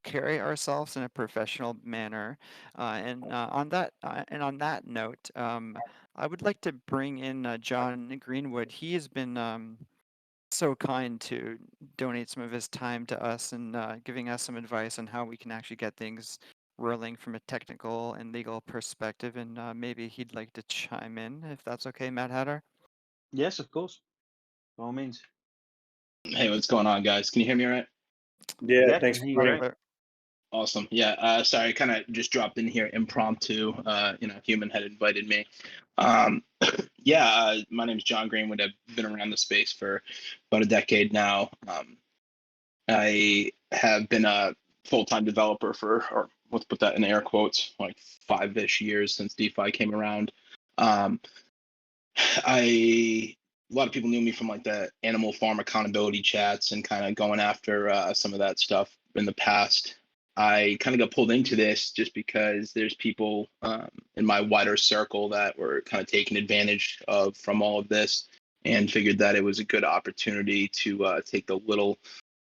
carry ourselves in a professional manner. And on that note, I would like to bring in John Greenwood. He has been so kind to donate some of his time to us and giving us some advice on how we can actually get things rolling from a technical and legal perspective. And maybe he'd like to chime in, if that's okay, Matt Hatter. Yes, of course. By all means. Hey, what's going on, guys? Can you hear me all right? Yeah, Yeah, thanks can for hear you joining. great. Awesome. Yeah, sorry, I kind of just dropped in here impromptu. Human had invited me. My name is John Greenwood. I've been around the space for about a decade now. I have been a full-time developer or let's put that in air quotes, like 5-ish years since DeFi came around. A lot of people knew me from like the animal farm accountability chats and kind of going after some of that stuff in the past. I kind of got pulled into this just because there's people in my wider circle that were kind of taking advantage of from all of this, and figured that it was a good opportunity to take the little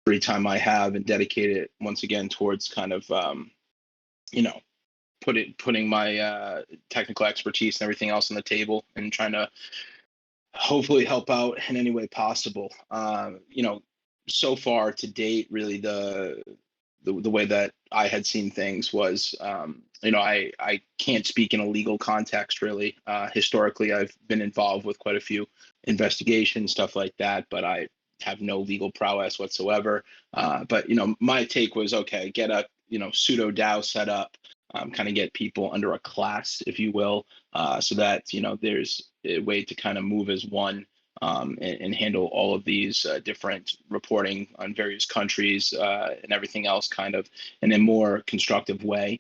free time I have and dedicate it once again towards kind of putting my technical expertise and everything else on the table and trying to hopefully help out in any way possible. So far to date, really the way that I had seen things was, I can't speak in a legal context really. Historically, I've been involved with quite a few investigations, stuff like that, but I have no legal prowess whatsoever. But my take was, okay, get a pseudo DAO set up, kind of get people under a class, if you will, so that there's a way to kind of move as one, and handle all of these different reporting on various countries and everything else kind of in a more constructive way.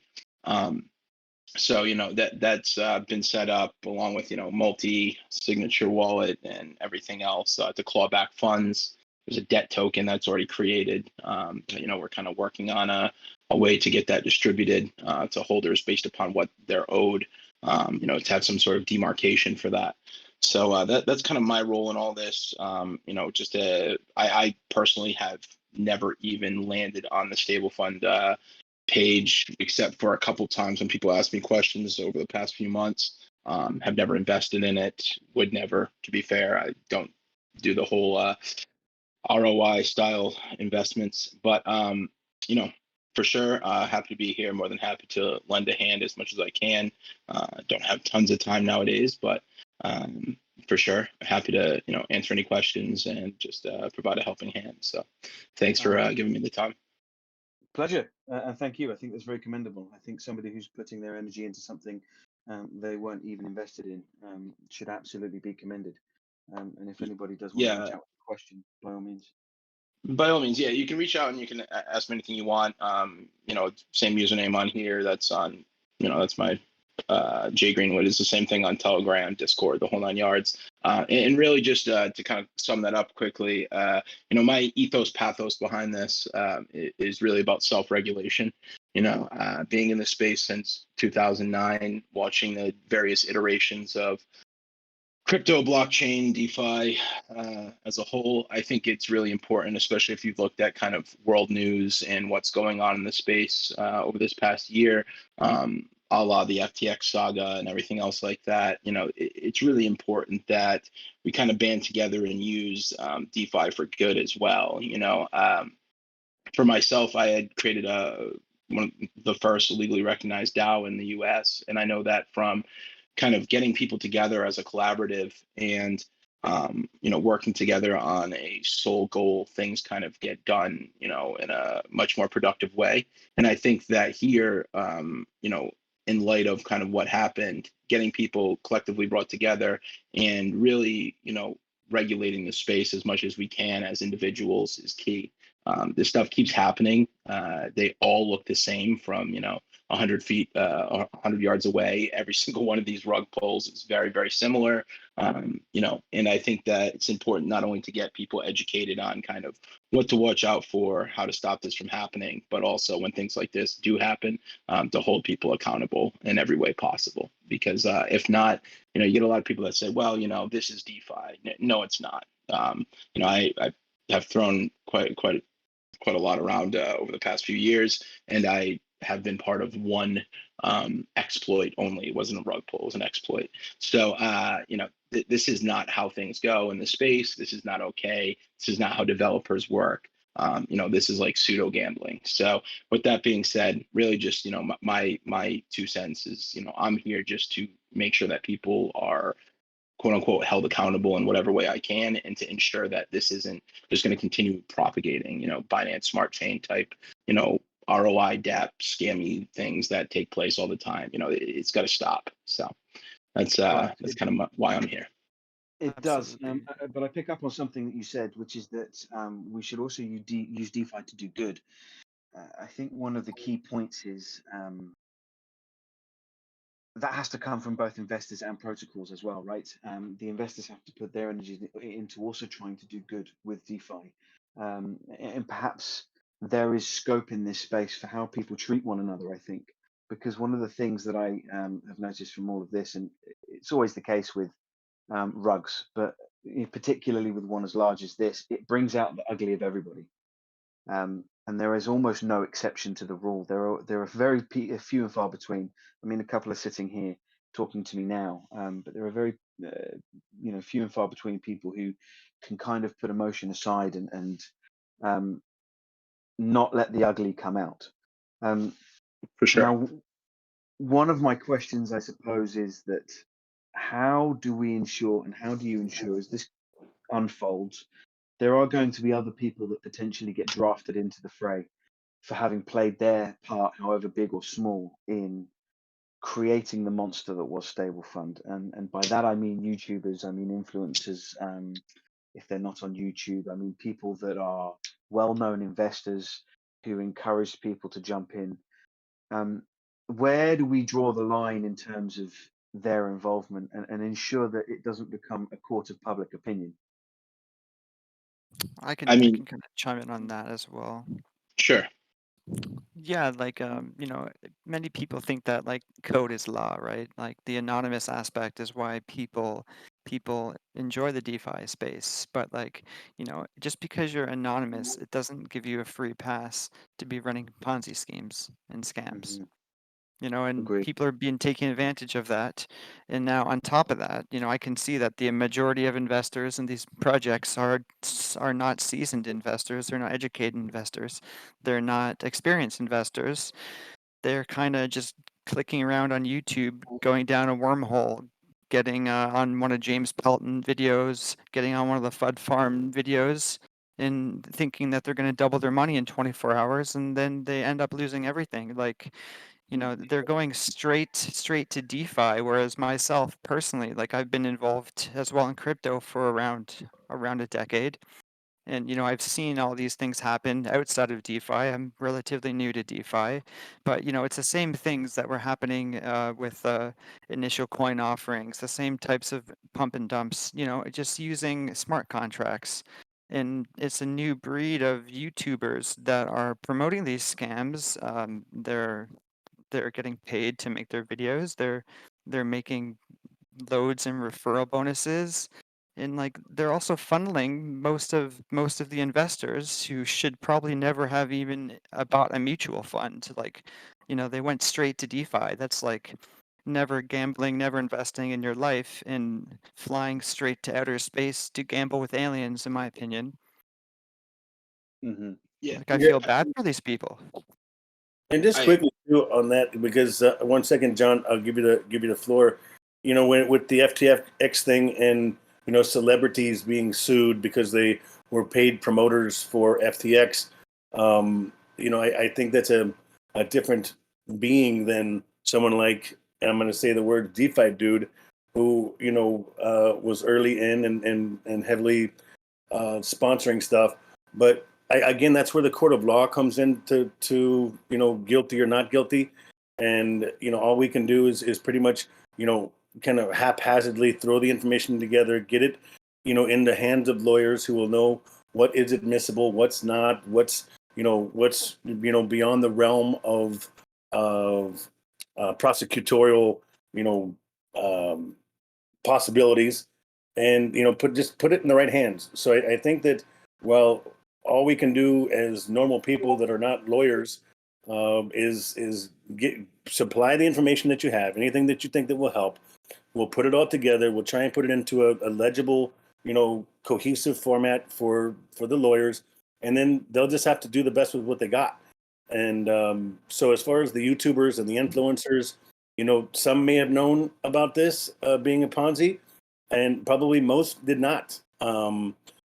So that's been set up along with multi-signature wallet and everything else to claw back funds. There's a debt token that's already created. We're kind of working on a way to get that distributed to holders based upon what they're owed. To have some sort of demarcation for that. So that's kind of my role in all this. I personally have never even landed on the StableFund page, except for a couple times when people ask me questions over the past few months. Have never invested in it. Would never, to be fair. I don't do the whole ROI style investments, but for sure, happy to be here. More than happy to lend a hand as much as I can. Don't have tons of time nowadays, but for sure, happy to answer any questions and just provide a helping hand. So, thanks for giving me the time. Pleasure, and thank you. I think that's very commendable. I think somebody who's putting their energy into something they weren't even invested in should absolutely be commended. And if anybody does want to reach out with a question, by all means. By all means, yeah, you can reach out and you can ask me anything you want. Same username on here. That's on, that's my Jay Greenwood. Is the same thing on Telegram, Discord, the whole 9 yards. And really just to kind of sum that up quickly, my ethos pathos behind this is really about self-regulation. Being in the space since 2009, watching the various iterations of crypto, blockchain, DeFi as a whole, I think it's really important, especially if you've looked at kind of world news and what's going on in the space over this past year, a la the FTX saga and everything else like that. It's really important that we kind of band together and use DeFi for good as well. For myself, I had created one of the first legally recognized DAO in the US, and I know that from kind of getting people together as a collaborative and working together on a sole goal, things kind of get done in a much more productive way. And I think that here in light of kind of what happened, getting people collectively brought together and really regulating the space as much as we can as individuals is key. This stuff keeps happening. They all look the same, from 100 feet or 100 yards away. Every single one of these rug pulls is very, very similar. And I think that it's important not only to get people educated on kind of what to watch out for, how to stop this from happening, but also when things like this do happen, to hold people accountable in every way possible. Because if not, you get a lot of people that say, well, this is DeFi. No, it's not. I have thrown quite a lot around over the past few years, and I have been part of one exploit only. It wasn't a rug pull, it was an exploit. So, this is not how things go in the space. This is not okay. This is not how developers work. This is like pseudo gambling. So with that being said, really just, my 2 cents is, I'm here just to make sure that people are quote unquote held accountable in whatever way I can, and to ensure that this isn't just going to continue propagating, Binance Smart Chain type, ROI DApp scammy things that take place all the time. It's got to stop. So that's kind of why I'm here. It does, Absolutely. but I pick up on something that you said, which is that we should also use DeFi to do good. I think one of the key points is that has to come from both investors and protocols as well, right? The investors have to put their energy into also trying to do good with DeFi, and perhaps there is scope in this space for how people treat one another. I think because one of the things that I have noticed from all of this, and it's always the case with rugs, but particularly with one as large as this, it brings out the ugly of everybody. And there is almost no exception to the rule. There are very few and far between. I mean, a couple are sitting here talking to me now, but there are very few and far between people who can kind of put emotion aside and not let the ugly come out. For sure. Now, one of my questions, I suppose, is that how do we ensure, and how do you ensure, as this unfolds, there are going to be other people that potentially get drafted into the fray for having played their part, however big or small, in creating the monster that was StableFund. And by that I mean YouTubers, I mean influencers. If they're not on YouTube, I mean people that are well-known investors who encourage people to jump in. Where do we draw the line in terms of their involvement and ensure that it doesn't become a court of public opinion? I I can mean, kind of chime in on that as well. sure. Yeah, like many people think that like code is law, right? Like the anonymous aspect is why people enjoy the DeFi space. But like, just because you're anonymous, it doesn't give you a free pass to be running Ponzi schemes and scams. Mm-hmm. And Agreed. people are being taken advantage of that. And now on top of that, I can see that the majority of investors in these projects are not seasoned investors, they're not educated investors, they're not experienced investors. They're kind of just clicking around on YouTube, going down a wormhole, getting on one of James Pelton videos, getting on one of the FUD Farm videos, and thinking that they're going to double their money in 24 hours, and then they end up losing everything. Like, they're going straight to DeFi, whereas myself personally, like I've been involved as well in crypto for around a decade. And I've seen all these things happen outside of DeFi. I'm relatively new to DeFi, but it's the same things that were happening with initial coin offerings, the same types of pump and dumps. Just using smart contracts, and it's a new breed of YouTubers that are promoting these scams. They're getting paid to make their videos. They're making loads and referral bonuses, and like they're also funneling most of the investors who should probably never have even bought a mutual fund. Like, they went straight to DeFi. That's like never gambling, never investing in your life, and flying straight to outer space to gamble with aliens, in my opinion. Mm-hmm. Yeah. Like, I Yeah, feel bad for these people. and just I quickly too on that, because 1 second, John, I'll give you the floor. When with the FTX thing, and celebrities being sued because they were paid promoters for FTX. I think that's a different being than someone like, and I'm going to say the word DeFi dude, who was early in and heavily sponsoring stuff. But again, that's where the court of law comes in to guilty or not guilty. And all we can do is pretty much kind of haphazardly throw the information together, get it in the hands of lawyers who will know what is admissible, what's not, what's beyond the realm of prosecutorial um, possibilities, and put it in the right hands. So I think that, well, all we can do as normal people that are not lawyers is supply the information that you have, anything that you think that will help. We'll put it all together. We'll try and put it into a legible, cohesive format for the lawyers, and then they'll just have to do the best with what they got. And so, as far as the YouTubers and the influencers, some may have known about this being a Ponzi, and probably most did not.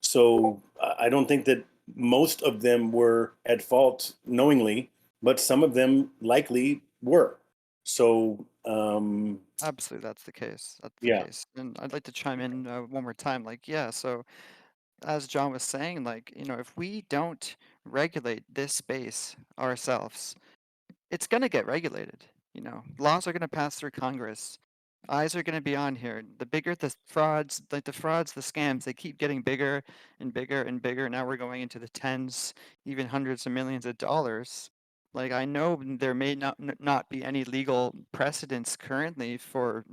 So I don't think that most of them were at fault knowingly, but some of them likely were. So Absolutely, that's the case. That's the yeah. case. And I'd like to chime in one more time. Like, yeah, so as John was saying, like, if we don't regulate this space ourselves, it's going to get regulated. Laws are going to pass through Congress. Eyes are going to be on here. The bigger the frauds, the scams, they keep getting bigger and bigger and bigger. Now we're going into the tens, even hundreds of millions of dollars. Like, I know there may not be any legal precedents currently for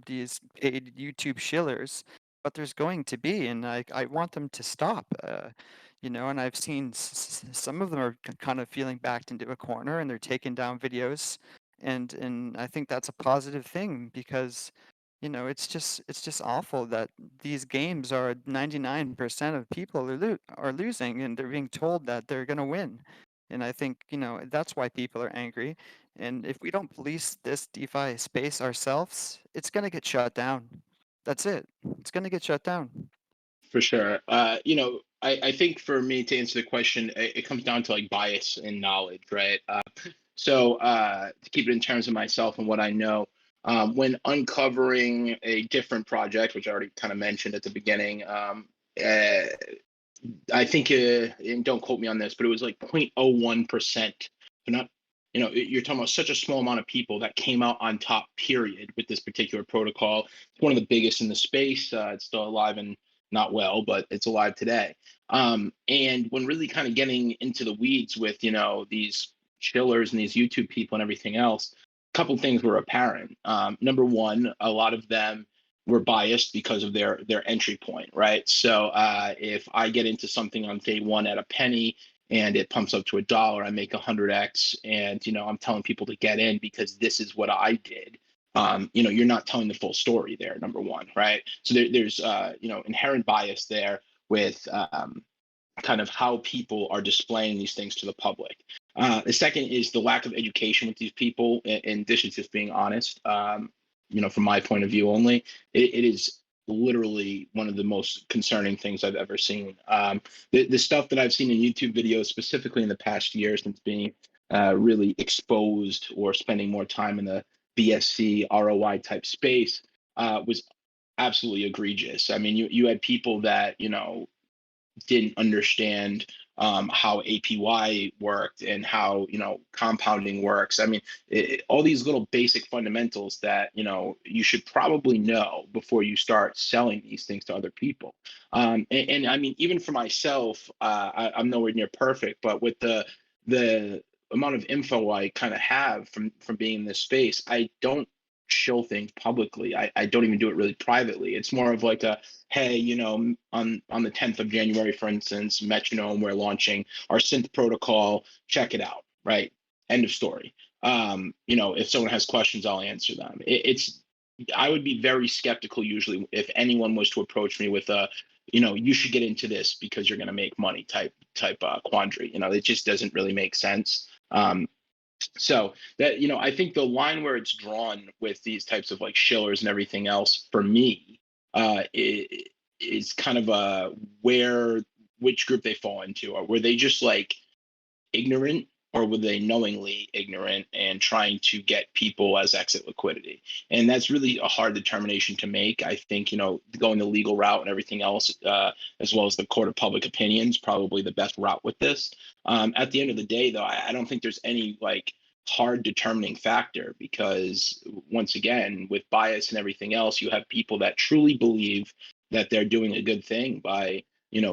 these paid YouTube shillers, but there's going to be, and I want them to stop. And I've seen some of them are kind of feeling backed into a corner, and they're taking down videos, and I think that's a positive thing, because it's just awful that these games are 99% of people are losing, and they're being told that they're going to win. And I think that's why people are angry. And if we don't police this DeFi space ourselves, it's going to get shut down. That's it. It's going to get shut down. For sure. I think for me to answer the question, it comes down to like bias and knowledge, right? So to keep it in terms of myself and what I know, when uncovering a different project, which I already kind of mentioned at the beginning, I think, and don't quote me on this, but it was like 0.01%. So not, you're talking about such a small amount of people that came out on top, period, with this particular protocol. It's one of the biggest in the space. It's still alive and not well, but it's alive today. And when really kind of getting into the weeds with, these chillers and these YouTube people and everything else, a couple things were apparent. Number one, a lot of them were biased because of their entry point, right? So if I get into something on day one at a penny and it pumps up to $1, I make 100x, and I'm telling people to get in because this is what I did. You're not telling the full story there. Number one, right? So there's inherent bias there with kind of how people are displaying these things to the public. The second is the lack of education with these people, and this is just being honest. From my point of view only, it is literally one of the most concerning things I've ever seen. The stuff that I've seen in YouTube videos, specifically in the past year since being really exposed or spending more time in the BSC ROI type space, was absolutely egregious. I mean, you had people that didn't understand how APY worked and how compounding works. I mean, all these little basic fundamentals that you should probably know before you start selling these things to other people. And I mean, even for myself, I'm nowhere near perfect, but with the amount of info I kind of have from being in this space, I don't show things publicly. I don't even do it really privately. It's more of like a, hey, on the 10th of January, for instance, Metronome, we're launching our synth protocol. Check it out, right? End of story. If someone has questions, I'll answer them. I would be very skeptical usually if anyone was to approach me with a, you should get into this because you're going to make money type quandary. It just doesn't really make sense. So that, I think the line where it's drawn with these types of like shillers and everything else, for me, is kind of which group they fall into. Or were they just like ignorant, or were they knowingly ignorant and trying to get people as exit liquidity? And that's really a hard determination to make. I think, going the legal route and everything else, as well as the court of public opinion, is probably the best route with this. At the end of the day, though, I don't think there's any like hard determining factor, because once again, with bias and everything else, you have people that truly believe that they're doing a good thing by,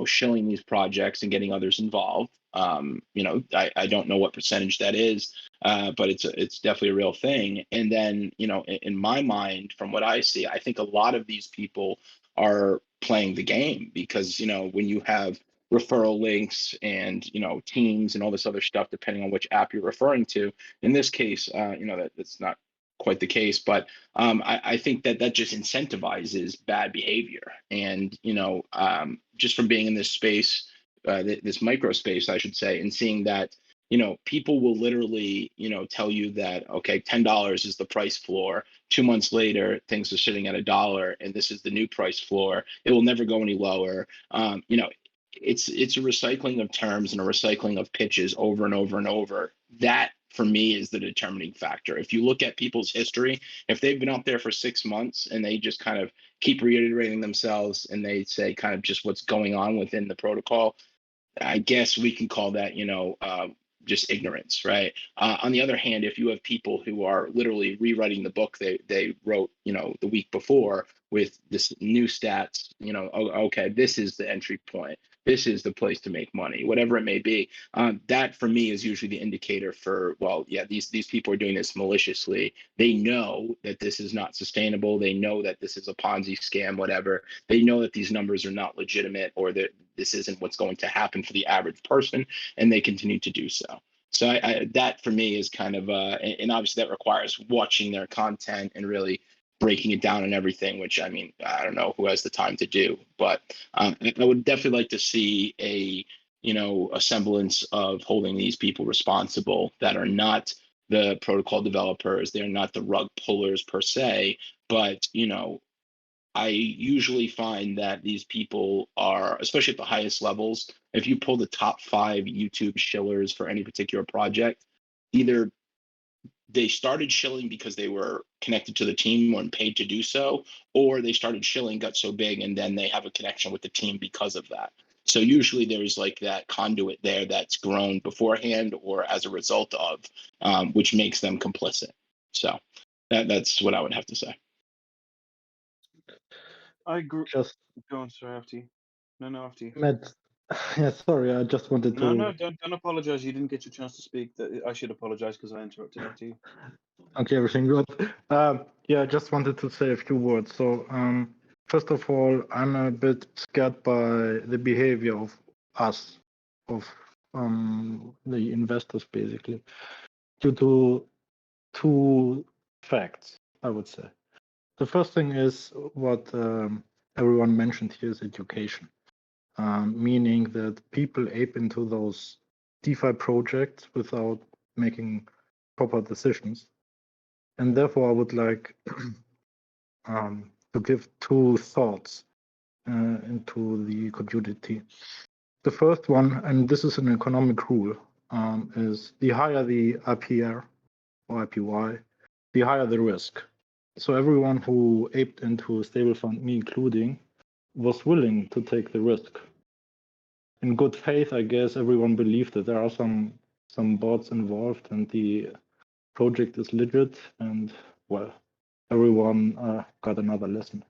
shilling these projects and getting others involved. I don't know what percentage that is, but it's definitely a real thing. And then, in my mind, from what I see, I think a lot of these people are playing the game, because, when you have referral links and, teams and all this other stuff, depending on which app you're referring to, in this case, that's not quite the case, but I think that just incentivizes bad behavior. And, just from being in this space, this micro space, I should say, and seeing that, people will literally, tell you that, okay, $10 is the price floor. 2 months later, things are sitting at $1, and this is the new price floor. It will never go any lower. It's a recycling of terms and a recycling of pitches over and over and over. That, for me, is the determining factor. If you look at people's history, if they've been out there for 6 months and they just kind of keep reiterating themselves and they say kind of just what's going on within the protocol, I guess we can call that, just ignorance, right? On the other hand, if you have people who are literally rewriting the book they wrote, the week before with this new stats, okay, this is the entry point. This is the place to make money, whatever it may be. That for me is usually the indicator for, well, yeah, these people are doing this maliciously. They know that this is not sustainable. They know that this is a Ponzi scam, whatever. They know that these numbers are not legitimate, or that this isn't what's going to happen for the average person, and they continue to do so. So that for me is kind of, and obviously that requires watching their content and really breaking it down and everything, which, I mean, I don't know who has the time to do, but I would definitely like to see a semblance of holding these people responsible that are not the protocol developers. They're not the rug pullers per se, but, I usually find that these people are, especially at the highest levels, if you pull the top 5 YouTube shillers for any particular project, either they started shilling because they were connected to the team and paid to do so, or they started shilling, got so big, and then they have a connection with the team because of that. So usually there's like that conduit there that's grown beforehand or as a result of, which makes them complicit. So that's what I would have to say. I agree. Just Go on, sorry, after you. No, after you. Matt, yeah, sorry, I just wanted to. No, don't apologize. You didn't get your chance to speak. I should apologize because I interrupted. After you. Okay, everything good. Yeah, I just wanted to say a few words. So, first of all, I'm a bit scared by the behavior of us, of the investors, basically, due to 2 facts, I would say. The first thing is what everyone mentioned here is education, meaning that people ape into those DeFi projects without making proper decisions. And therefore, I would like to give 2 thoughts into the community. The first one, and this is an economic rule, is the higher the IPR or IPY, the higher the risk. So everyone who aped into StableFund, me including, was willing to take the risk. In good faith, I guess everyone believed that there are some bots involved and the project is legit, and well, everyone got another lesson.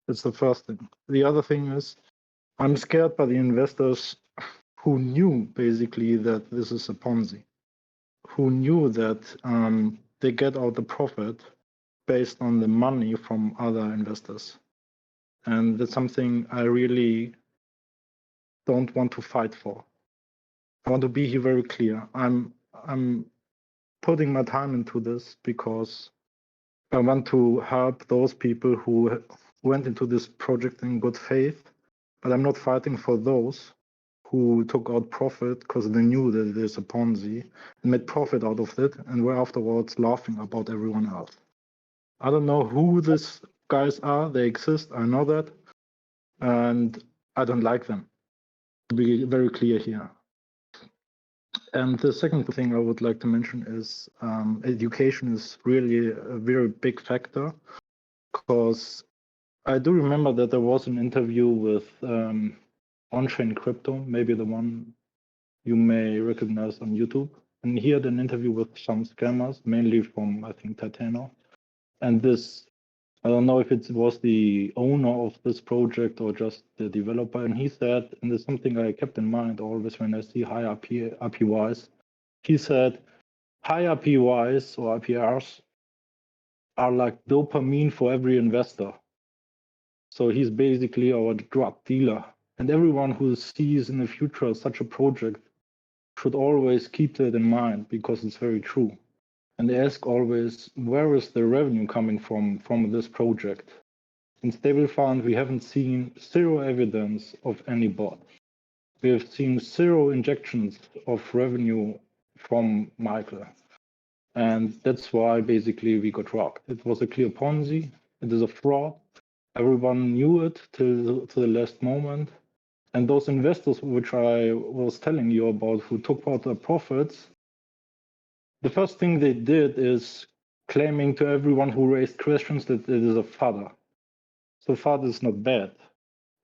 That's the first thing. The other thing is, I'm scared by the investors who knew basically that this is a Ponzi, who knew that they get out the profit based on the money from other investors. And that's something I really don't want to fight for. I want to be here very clear. I'm putting my time into this because I want to help those people who went into this project in good faith, but I'm not fighting for those who took out profit because they knew that it is a Ponzi and made profit out of it and were afterwards laughing about everyone else. I don't know who these guys are. They exist. I know that. And I don't like them, to be very clear here. And the second thing I would like to mention is education is really a very big factor, because I do remember that there was an interview with On-Chain Crypto, maybe the one you may recognize on YouTube. And he had an interview with some scammers, mainly from, I think, Titano. And this, I don't know if it was the owner of this project or just the developer. And he said, and there's something I kept in mind always when I see high RPYs, he said, high RPYs or RPRs are like dopamine for every investor. So he's basically our drug dealer. And everyone who sees in the future such a project should always keep that in mind because it's very true. And ask always, where is the revenue coming from this project? In StableFund, we haven't seen zero evidence of any bot. We have seen zero injections of revenue from Michael. And that's why basically we got rocked. It was a clear Ponzi. It is a fraud. Everyone knew it to the last moment. And those investors, which I was telling you about, who took out their profits, the first thing they did is claiming to everyone who raised questions that it is a fodder. So fodder is not bad.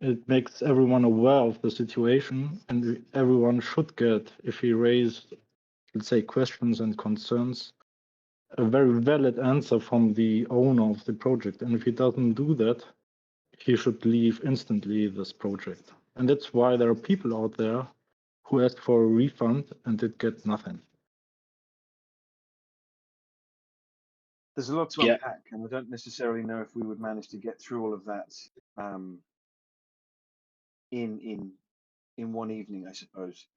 It makes everyone aware of the situation, and everyone should get, if he raised, let's say, questions and concerns, a very valid answer from the owner of the project. And if he doesn't do that, he should leave instantly this project. And that's why there are people out there who ask for a refund and did get nothing. There's a lot to unpack, and I don't necessarily know if we would manage to get through all of that in one evening, I suppose.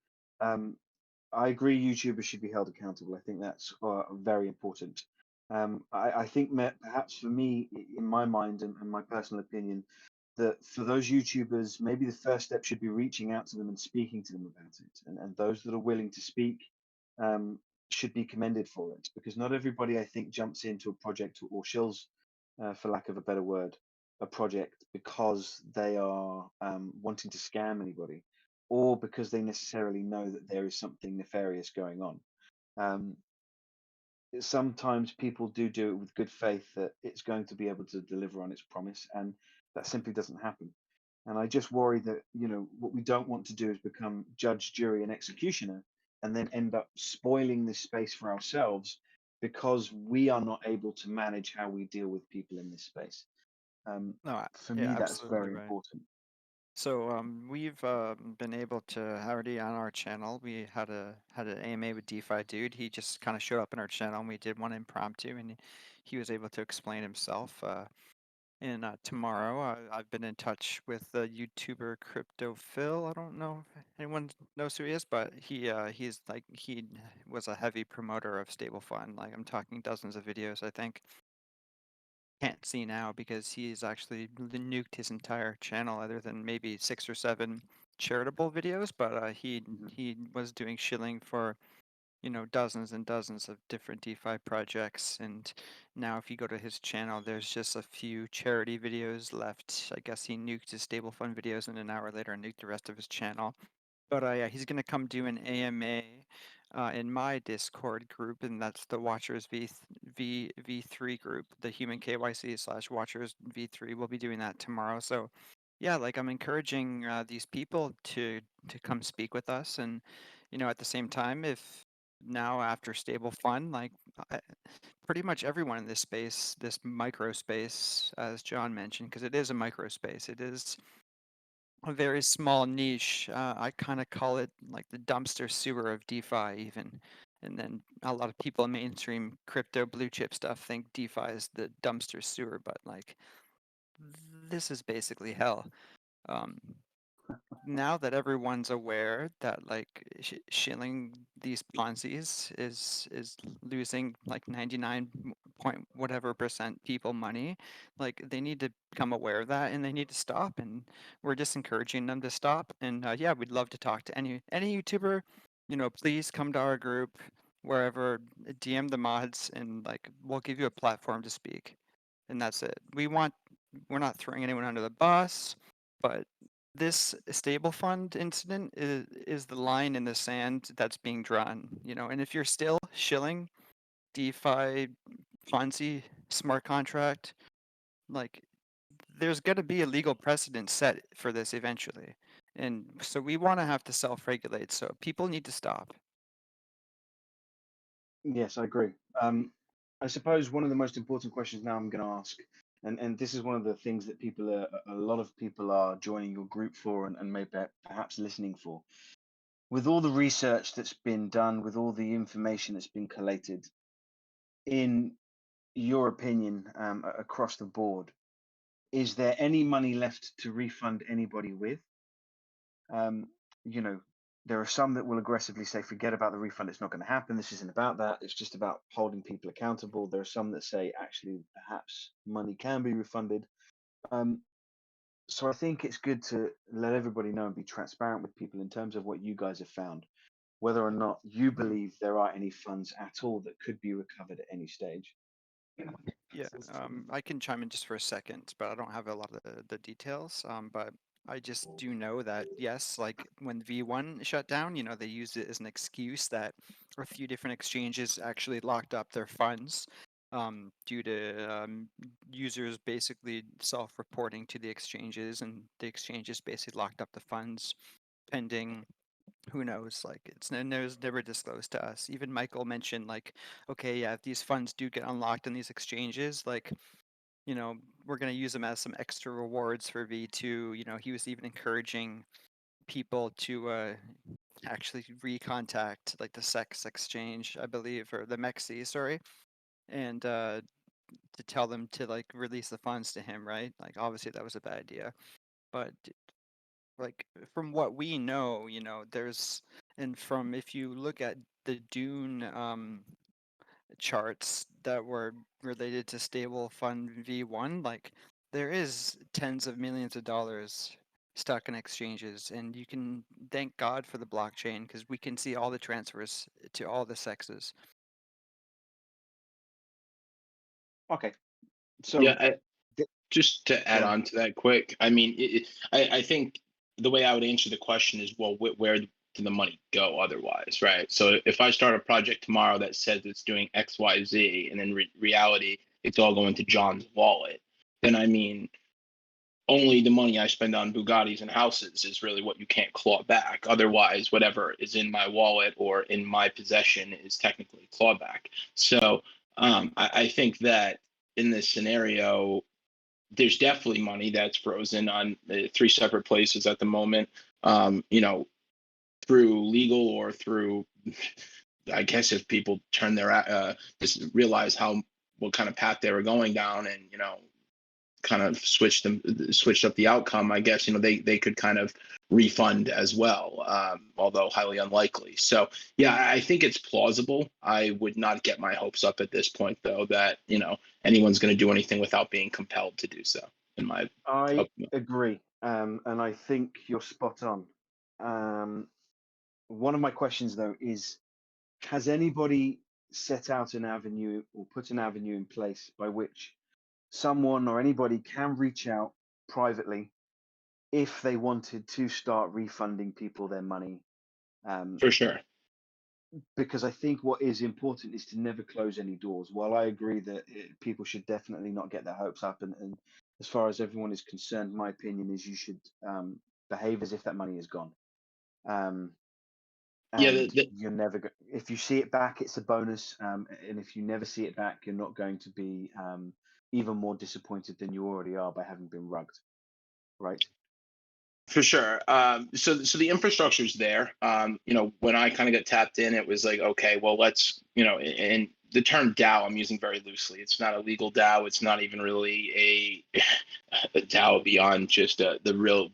I agree YouTubers should be held accountable. I think that's very important. I think perhaps for me, in my mind and my personal opinion, that for those YouTubers, maybe the first step should be reaching out to them and speaking to them about it. And those that are willing to speak should be commended for it, because not everybody, I think, jumps into a project or shills, for lack of a better word, a project because they are wanting to scam anybody, or because they necessarily know that there is something nefarious going on. Sometimes people do it with good faith that it's going to be able to deliver on its promise, and that simply doesn't happen. And I just worry that, what we don't want to do is become judge, jury, and executioner, and then end up spoiling this space for ourselves because we are not able to manage how we deal with people in this space. For me, that's absolutely very right. important. So we've been able to already on our channel. We had an AMA with DeFi dude. He just kind of showed up in our channel, and we did one impromptu, and he was able to explain himself. And tomorrow, I've been in touch with the YouTuber Crypto Phil. I don't know if anyone knows who he is, but he was a heavy promoter of StableFund. Like, I'm talking dozens of videos, I think. Can't see now because he's actually nuked his entire channel, other than maybe 6 or 7 charitable videos. But he was doing shilling for dozens and dozens of different DeFi projects. And now if you go to his channel, there's just a few charity videos left. I guess he nuked his StableFund videos and an hour later nuked the rest of his channel. But yeah, he's going to come do an AMA in my Discord group, and that's the Watchers V3 group, the Human KYC / Watchers V3. We'll be doing that tomorrow. So yeah, like, I'm encouraging these people to come speak with us. And at the same time, if now after StableFund, like, pretty much everyone in this space, this micro space, as John mentioned, because it is a micro space, it is a very small niche. I kind of call it like the dumpster sewer of DeFi even. And then a lot of people in mainstream crypto blue chip stuff think DeFi is the dumpster sewer, but like, this is basically hell. Now that everyone's aware that, like, shilling these Ponzi's is losing like 99 point whatever percent people money, like, they need to become aware of that, and they need to stop. And we're just encouraging them to stop. And yeah, we'd love to talk to any YouTuber. Please come to our group, wherever, DM the mods, and like, we'll give you a platform to speak. And that's it. We're not throwing anyone under the bus, but this StableFund incident is the line in the sand that's being drawn. And if you're still shilling DeFi, Ponzi, smart contract, like, there's going to be a legal precedent set for this eventually. And so we want to have to self-regulate. So people need to stop. Yes, I agree. I suppose one of the most important questions now I'm going to ask, and this is one of the things that a lot of people are joining your group for, and maybe perhaps listening for. With all the research that's been done, with all the information that's been collated, in your opinion, across the board, is there any money left to refund anybody with? You know, there are some that will aggressively say, forget about the refund, it's not going to happen. This isn't about that. It's just about holding people accountable. There are some that say, actually, perhaps money can be refunded. So I think it's good to let everybody know and be transparent with people in terms of what you guys have found, whether or not you believe there are any funds at all that could be recovered at any stage. Yeah, I can chime in just for a second, but I don't have a lot of the details. But I just do know that, yes, like when V1 shut down, they used it as an excuse that a few different exchanges actually locked up their funds due to users basically self-reporting to the exchanges, and the exchanges basically locked up the funds pending. Who knows? Like it was never disclosed to us. Even Michael mentioned like, okay, yeah, if these funds do get unlocked in these exchanges, like, we're going to use them as some extra rewards for V2. He was even encouraging people to actually recontact like the SEX exchange, I believe, or the MEXI, sorry, and to tell them to like release the funds to him, right? Like obviously that was a bad idea, but like from what we know, there's, and from, if you look at the Dune charts that were related to StableFund V1, like there is tens of millions of dollars stuck in exchanges, and you can thank God for the blockchain because we can see all the transfers to all the sexes. Okay, so Yeah, just to add on to that quick, I mean, I think the way I would answer the question is, well, where did the money go otherwise, right? So if I start a project tomorrow that says it's doing X, Y, Z, and in reality it's all going to John's wallet, then I mean, only the money I spend on Bugattis and houses is really what you can't claw back. Otherwise, whatever is in my wallet or in my possession is technically clawback. So I think that in this scenario, there's definitely money that's frozen on 3 separate places at the moment. Through legal or through, I guess, if people turn their just realize what kind of path they were going down, and kind of switched up the outcome, I guess they could kind of refund as well, although highly unlikely. So yeah, I think it's plausible. I would not get my hopes up at this point, though, that anyone's going to do anything without being compelled to do so. I agree, and I think you're spot on. One of my questions though is, has anybody set out an avenue or put an avenue in place by which someone or anybody can reach out privately if they wanted to start refunding people their money? For sure. Because I think what is important is to never close any doors. While I agree that people should definitely not get their hopes up, and as far as everyone is concerned, my opinion is you should behave as if that money is gone. And you're never if you see it back, it's a bonus, and if you never see it back, you're not going to be even more disappointed than you already are by having been rugged, right? For sure. So the infrastructure is there. When I kind of got tapped in, it was like, okay, well, let's, and the term DAO I'm using very loosely. It's not a legal DAO. It's not even really a DAO beyond just the real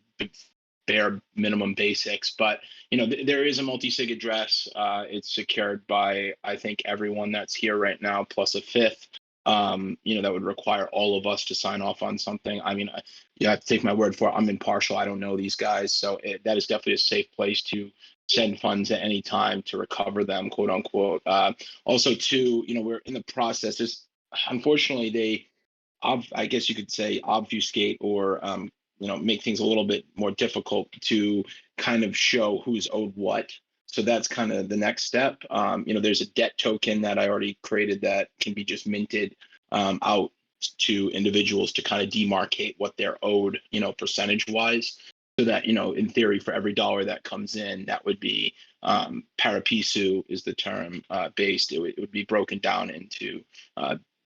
bare minimum basics. But there is a multi-sig address. It's secured by, I think, everyone that's here right now, plus a fifth. That would require all of us to sign off on something. I mean, you have to take my word for it. I'm impartial. I don't know these guys. So that is definitely a safe place to send funds at any time to recover them, quote unquote. Also, too, we're in the process. Unfortunately, they, I guess you could say, obfuscate or, make things a little bit more difficult to kind of show who's owed what. So that's kind of the next step. There's a debt token that I already created that can be just minted out to individuals to kind of demarcate what they're owed, percentage wise. so that, in theory, for every dollar that comes in, that would be parapisu is the term based. It would be broken down into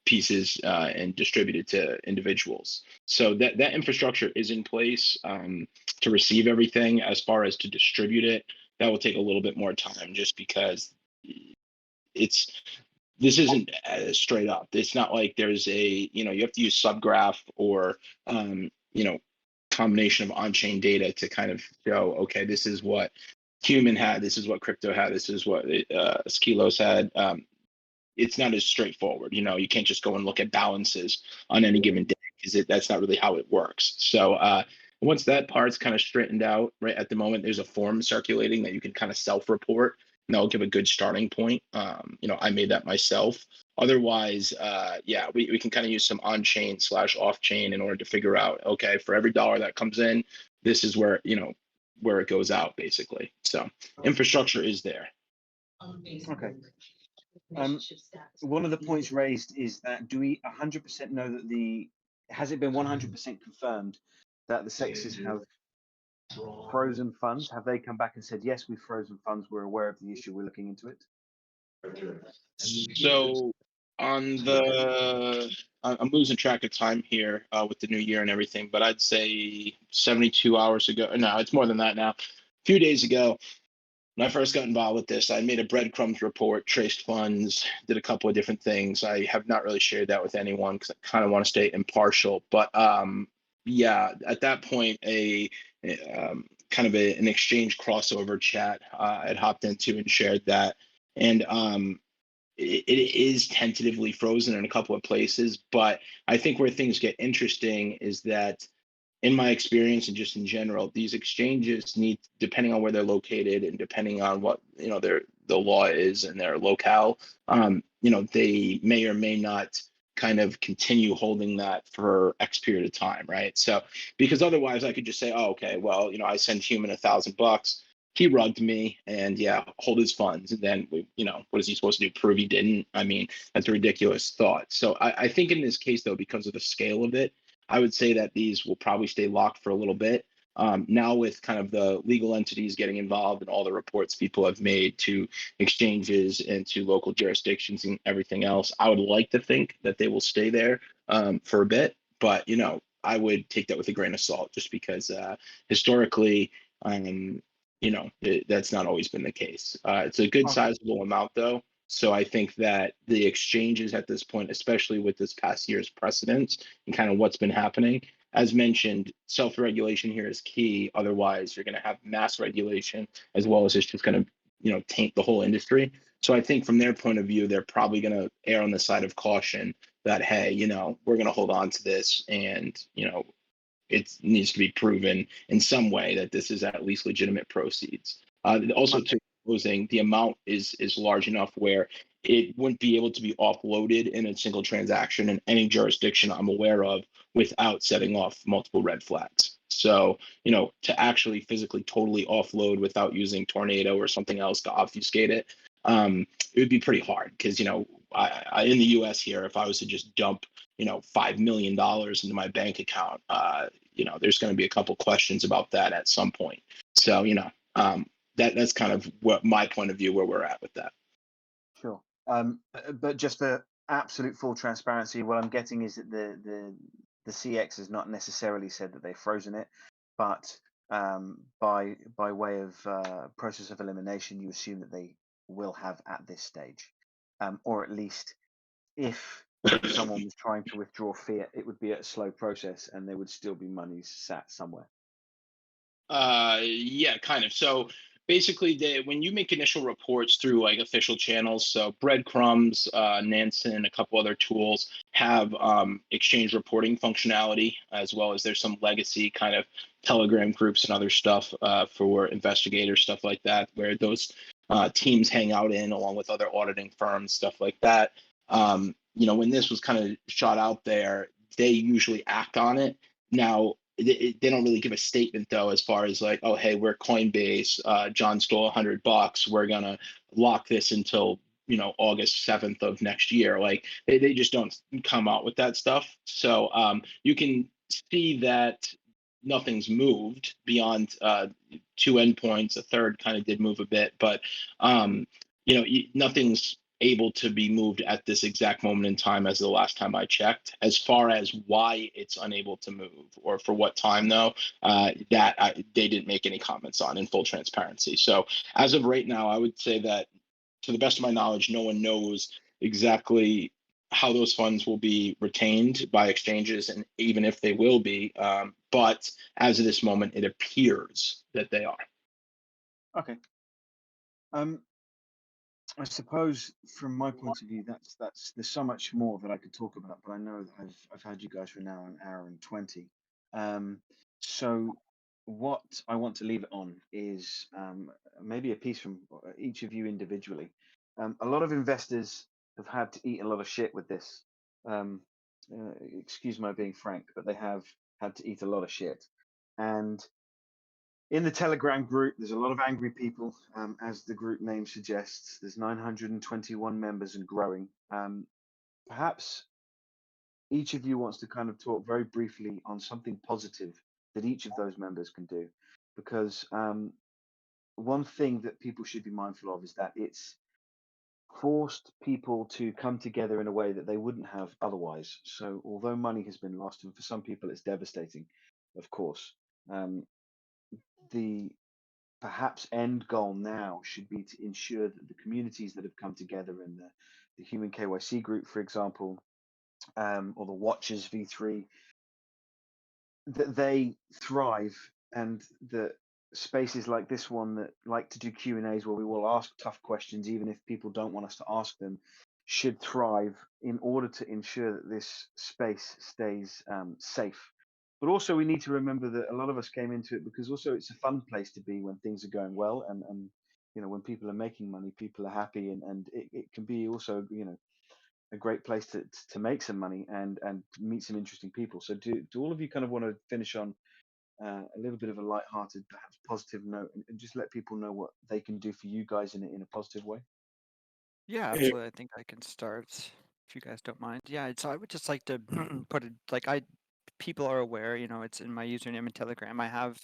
pieces and distributed to individuals. So that infrastructure is in place to receive everything. As far as to distribute it, that will take a little bit more time, just because this isn't straight up. It's not like there's you have to use subgraph or combination of on-chain data to kind of show, okay, this is what human had, this is what crypto had, this is what Skilos had. It's not as straightforward. You can't just go and look at balances on any given day, because that's not really how it works. So once that part's kind of straightened out, right at the moment, there's a form circulating that you can kind of self-report, and that'll give a good starting point. I made that myself. Otherwise, we can kind of use some on-chain / off-chain in order to figure out, okay, for every dollar that comes in, this is where it goes out, basically. So infrastructure is there. Okay. One of the points raised is that, do we 100% know that has it been 100% confirmed that the sexes have frozen funds? Have they come back and said, yes, we've frozen funds, we're aware of the issue, we're looking into it? So I'm losing track of time here with the new year and everything, but I'd say 72 hours ago. No, it's more than that now. A few days ago, when I first got involved with this, I made a breadcrumbs report, traced funds, did a couple of different things. I have not really shared that with anyone because I kind of want to stay impartial. But at that point, kind of an exchange crossover chat I'd hopped into and shared that. And it is tentatively frozen in a couple of places. But I think where things get interesting is that, in my experience and just in general, these exchanges need, depending on where they're located and depending on what the law is in their locale, they may or may not kind of continue holding that for X period of time, right? So because otherwise I could just say, oh, okay, well, I send human $1,000, he rugged me, and hold his funds, and then what is he supposed to do? Prove he didn't? I mean, that's a ridiculous thought. So I think in this case, though, because of the scale of it, I would say that these will probably stay locked for a little bit. Now, with kind of the legal entities getting involved and all the reports people have made to exchanges and to local jurisdictions and everything else, I would like to think that they will stay there for a bit. But, I would take that with a grain of salt, just because historically, that's not always been the case. It's a good sizable amount, though. So I think that the exchanges at this point, especially with this past year's precedents and kind of what's been happening, as mentioned, self-regulation here is key. Otherwise, you're going to have mass regulation, as well as it's just going to, taint the whole industry. So I think from their point of view, they're probably going to err on the side of caution that, hey, we're going to hold on to this, and, it needs to be proven in some way that this is at least legitimate proceeds. Also, to closing, the amount is large enough where it wouldn't be able to be offloaded in a single transaction in any jurisdiction I'm aware of without setting off multiple red flags. So, to actually physically totally offload without using Tornado or something else to obfuscate it, it would be pretty hard, because, I in the US here, if I was to just dump, $5 million into my bank account, there's going to be a couple questions about that at some point. So, that's kind of what my point of view, where we're at with that. Sure. But just for absolute full transparency, what I'm getting is that the CX has not necessarily said that they've frozen it, but by way of process of elimination, you assume that they will have at this stage, or at least if someone was trying to withdraw fiat, it would be a slow process, and there would still be monies sat somewhere. Yeah, kind of. So basically, when you make initial reports through like official channels, so Breadcrumbs, Nansen, a couple other tools have exchange reporting functionality, as well as there's some legacy kind of Telegram groups and other stuff for investigators, stuff like that, where those teams hang out in, along with other auditing firms, stuff like that. When this was kind of shot out there, they usually act on it. Now, they don't really give a statement, though, as far as like, oh, hey, we're Coinbase, John stole $100, we're gonna lock this until August 7th of next year. Like they just don't come out with that stuff. So you can see that nothing's moved beyond 2 endpoints. A third kind of did move a bit, but nothing's able to be moved at this exact moment in time as the last time I checked. As far as why it's unable to move or for what time, though, they didn't make any comments on, in full transparency. So as of right now, I would say that, to the best of my knowledge, no one knows exactly how those funds will be retained by exchanges, and even if they will be. But as of this moment, it appears that they are. Okay. I suppose from my point of view, that's there's so much more that I could talk about, but I know that I've had you guys for now an hour and 20. So what I want to leave it on is maybe a piece from each of you individually. A lot of investors have had to eat a lot of shit with this. Excuse my being frank, but they have had to eat a lot of shit. And in the Telegram group, there's a lot of angry people, as the group name suggests. There's 921 members and growing. Perhaps each of you wants to kind of talk very briefly on something positive that each of those members can do. Because one thing that people should be mindful of is that it's forced people to come together in a way that they wouldn't have otherwise. So, although money has been lost, and for some people it's devastating, of course, the perhaps end goal now should be to ensure that the communities that have come together in the Human KYC group, for example, or the Watchers V3, that they thrive, and that spaces like this one that like to do Q&As where we will ask tough questions even if people don't want us to ask them, should thrive in order to ensure that this space stays safe. But also we need to remember that a lot of us came into it because also it's a fun place to be when things are going well, and when people are making money, people are happy, and it can be also a great place to make some money and meet some interesting people. So do all of you kind of want to finish on a little bit of a light-hearted, perhaps positive note, and just let people know what they can do for you guys in a positive way? Yeah, absolutely. I think I can start if you guys don't mind. Yeah, so I would just like to put it like people are aware, it's in my username in Telegram. I have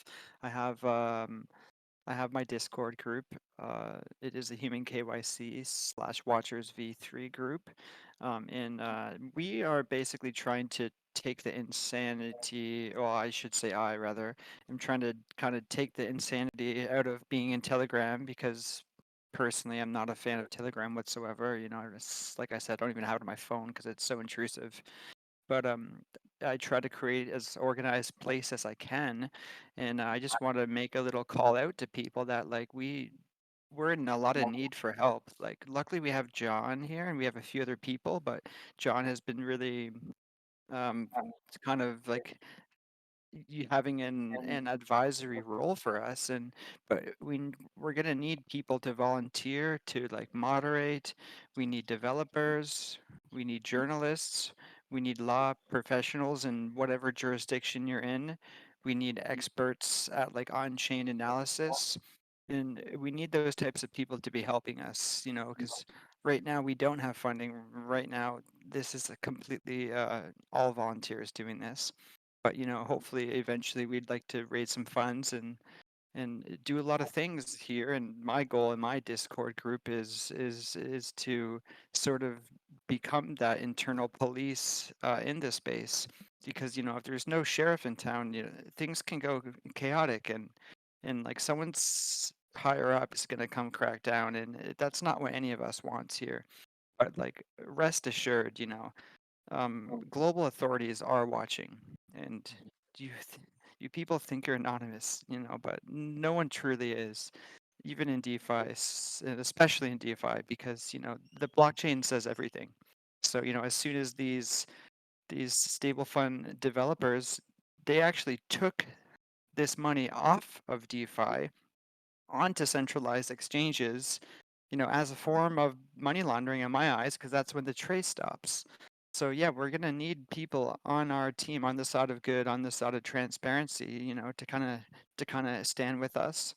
my Discord group. It is the Human KYC/Watchers V3 group. And we are basically trying to take the insanity, or I should say I rather, I'm trying to kind of take the insanity out of being in Telegram, because personally I'm not a fan of Telegram whatsoever. Like I said, I don't even have it on my phone because it's so intrusive. But I try to create as organized place as I can, and I just want to make a little call out to people that like we're in a lot of need for help. Like luckily we have John here and we have a few other people, but John has been really um kind of like you having an advisory role for us, but we're going to need people to volunteer to like moderate. We need developers, we need journalists, we need law professionals in whatever jurisdiction you're in, we need experts at like on-chain analysis, and we need those types of people to be helping us, because right now we don't have funding. Right now this is a completely all volunteers doing this. But hopefully eventually we'd like to raise some funds and do a lot of things here. And my goal in my Discord group is to sort of become that internal police in this space, because if there's no sheriff in town, things can go chaotic, and like someone's higher up is going to come crack down, and that's not what any of us wants here. But like rest assured, global authorities are watching, and you people think you're anonymous, but no one truly is, even in DeFi, and especially in DeFi, because the blockchain says everything. So as soon as these stable fund developers, they actually took this money off of DeFi onto centralized exchanges, as a form of money laundering in my eyes, because that's when the trace stops. So yeah, we're gonna need people on our team, on the side of good, on the side of transparency, to kind of stand with us,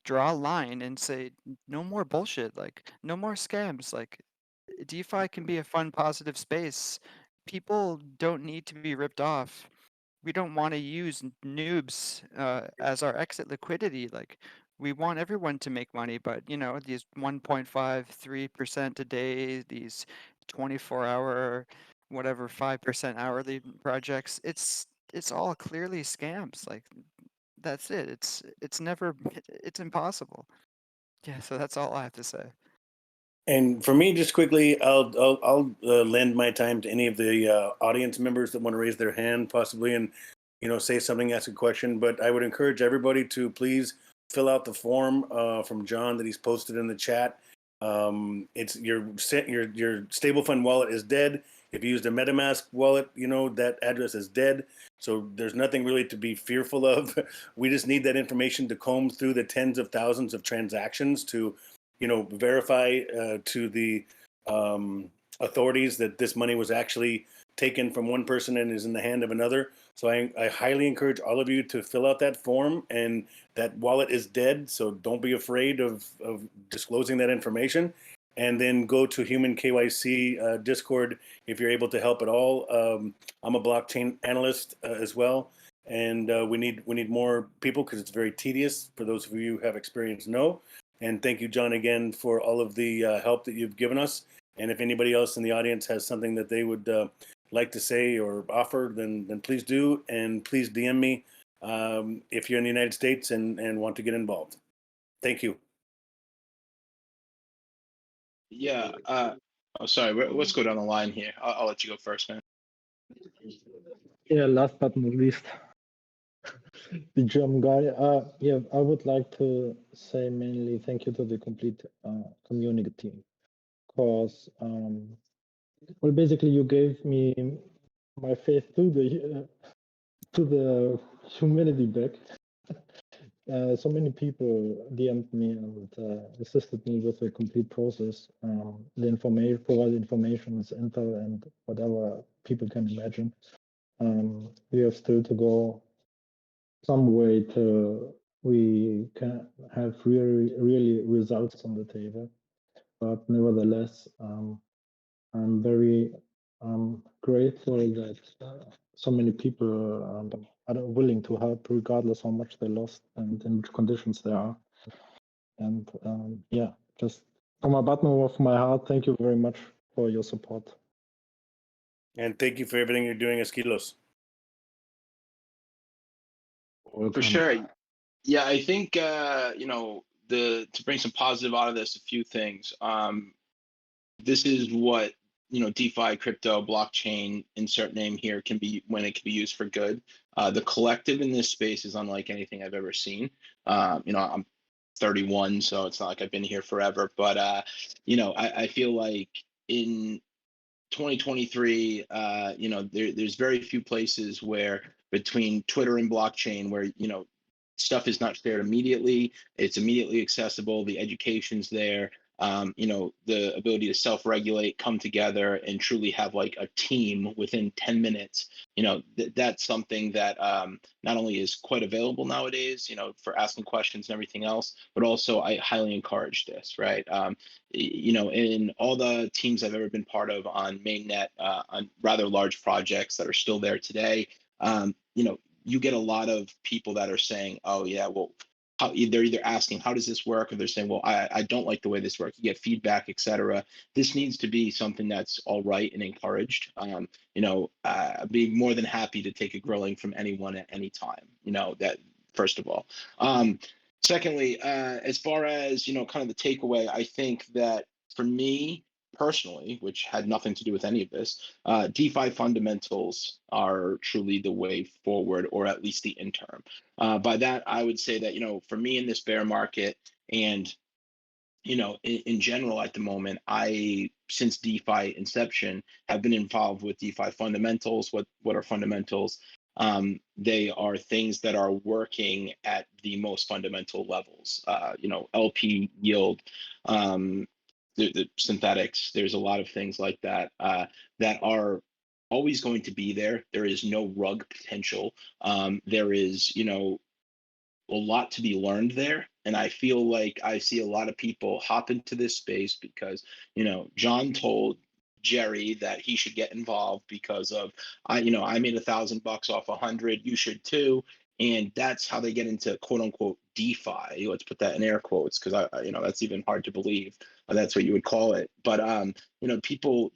draw a line, and say no more bullshit, like no more scams. Like DeFi can be a fun, positive space. People don't need to be ripped off. we don't want to use noobs as our exit liquidity. Like, we want everyone to make money, but these 1.53% a day, these 24-hour, whatever 5% hourly projects, it's all clearly scams. Like, that's it. It's never, it's impossible. Yeah, so that's all I have to say. And for me, just quickly, I'll lend my time to any of the audience members that want to raise their hand, possibly, and say something, ask a question. But I would encourage everybody to please fill out the form from John that he's posted in the chat. It's your StableFund wallet is dead. If you used a MetaMask wallet, that address is dead. So there's nothing really to be fearful of. We just need that information to comb through the tens of thousands of transactions to verify to the authorities that this money was actually taken from one person and is in the hand of another. So I highly encourage all of you to fill out that form, and that wallet is dead. So don't be afraid of disclosing that information. And then go to Human KYC Discord if you're able to help at all. I'm a blockchain analyst as well. And we need more people because it's very tedious. For those of you who have experience know. And thank you, John, again, for all of the help that you've given us. And if anybody else in the audience has something that they would like to say or offer, then please do. And please DM me if you're in the United States and want to get involved. Thank you. Yeah. Oh, sorry. Let's go down the line here. I'll let you go first, man. Yeah, last but not least, the German guy. Yeah, I would like to say mainly thank you to the complete community team, because well, basically you gave me my faith to the humanity back. So many people DM'd me and assisted me with the complete process. The information, provided information is intel and whatever people can imagine. We have still to go some way to we can have really results on the table. But nevertheless, I'm very grateful that so many people are willing to help, regardless how much they lost and in which conditions they are. And yeah, just from the bottom of my heart, thank you very much for your support. And thank you for everything you're doing, Esquilos. Welcome. For sure. Yeah, I think to bring some positive out of this, a few things. This is what DeFi, crypto, blockchain, insert name here, can be when it can be used for good. The collective in this space is unlike anything I've ever seen. I'm 31, so it's not like I've been here forever, but I feel like in 2023, there's very few places where between Twitter and blockchain where stuff is not shared immediately. It's immediately accessible. The education's there. The ability to self-regulate, come together, and truly have like a team within 10 minutes. That's something that not only is quite available nowadays, for asking questions and everything else, but also I highly encourage this, right? In all the teams I've ever been part of on mainnet, on rather large projects that are still there today, you get a lot of people that are saying, oh yeah, well, they're either asking, how does this work? Or they're saying, well, I don't like the way this works. You get feedback, etc. This needs to be something that's all right and encouraged. I'd be more than happy to take a grilling from anyone at any time, that first of all. Secondly, as far as, kind of the takeaway, I think that for me personally, which had nothing to do with any of this, DeFi fundamentals are truly the way forward, or at least the interim. By that, I would say that, for me in this bear market and, in general at the moment, since DeFi inception, have been involved with DeFi fundamentals. What are fundamentals? They are things that are working at the most fundamental levels, LP yield, the synthetics. There's a lot of things like that that are always going to be there. There is no rug potential. There is, a lot to be learned there. And I feel like I see a lot of people hop into this space because, John told Jerry that he should get involved because of I made $1,000 off 100, you should too. And that's how they get into quote unquote DeFi. Let's put that in air quotes because that's even hard to believe. That's what you would call it. But people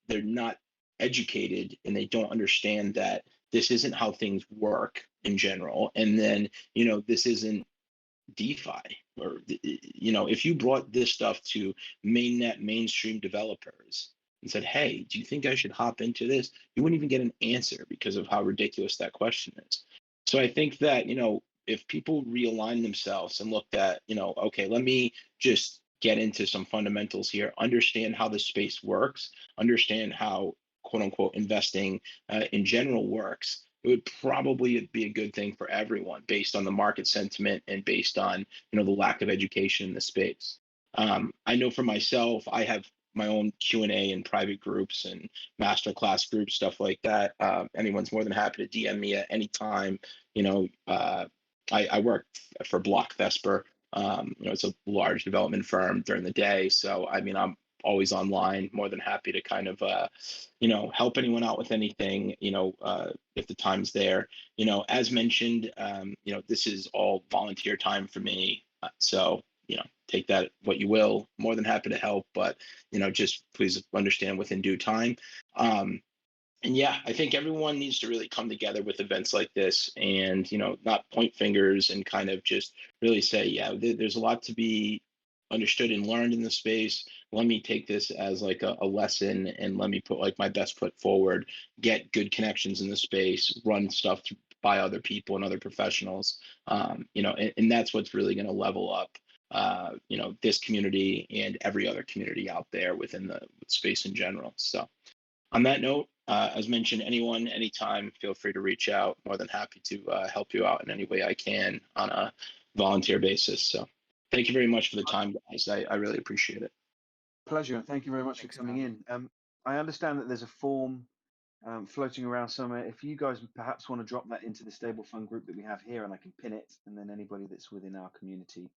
they're not educated and they don't understand that this isn't how things work in general. And then this isn't DeFi, or if you brought this stuff to mainstream developers and said, "Hey, do you think I should hop into this?" You wouldn't even get an answer because of how ridiculous that question is. So I think that if people realign themselves and looked at okay, let me just get into some fundamentals here, understand how the space works, understand how quote unquote investing in general works, it would probably be a good thing for everyone based on the market sentiment and based on the lack of education in the space. I know for myself, I have my own Q&A in private groups and masterclass groups, stuff like that. Anyone's more than happy to DM me at any time. I work for Block Vesper. It's a large development firm during the day, so I'm always online, more than happy to kind of help anyone out with anything, if the time's there. As mentioned, this is all volunteer time for me, so take that what you will. More than happy to help, but just please understand within due time. And yeah, I think everyone needs to really come together with events like this and not point fingers and kind of just really say, yeah, there's a lot to be understood and learned in the space. Let me take this as like a lesson and let me put like my best foot forward, get good connections in the space, run stuff by other people and other professionals. And that's what's really going to level up this community and every other community out there within the space in general. So on that note, as mentioned, anyone, anytime, feel free to reach out. More than happy to help you out in any way I can on a volunteer basis. So thank you very much for the time, guys. I really appreciate it. Pleasure. Thank you very much for coming in. I understand that there's a form floating around somewhere. If you guys perhaps want to drop that into the StableFund group that we have here, and I can pin it, and then anybody that's within our community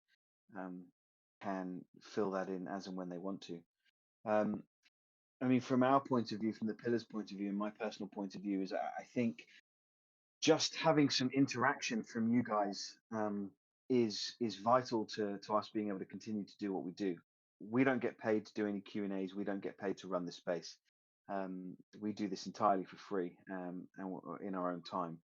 can fill that in as and when they want to. From our point of view, from the Pillars point of view, and my personal point of view, is I think just having some interaction from you guys is vital to us being able to continue to do what we do. We don't get paid to do any Q&As. We don't get paid to run the space. We do this entirely for free and in our own time,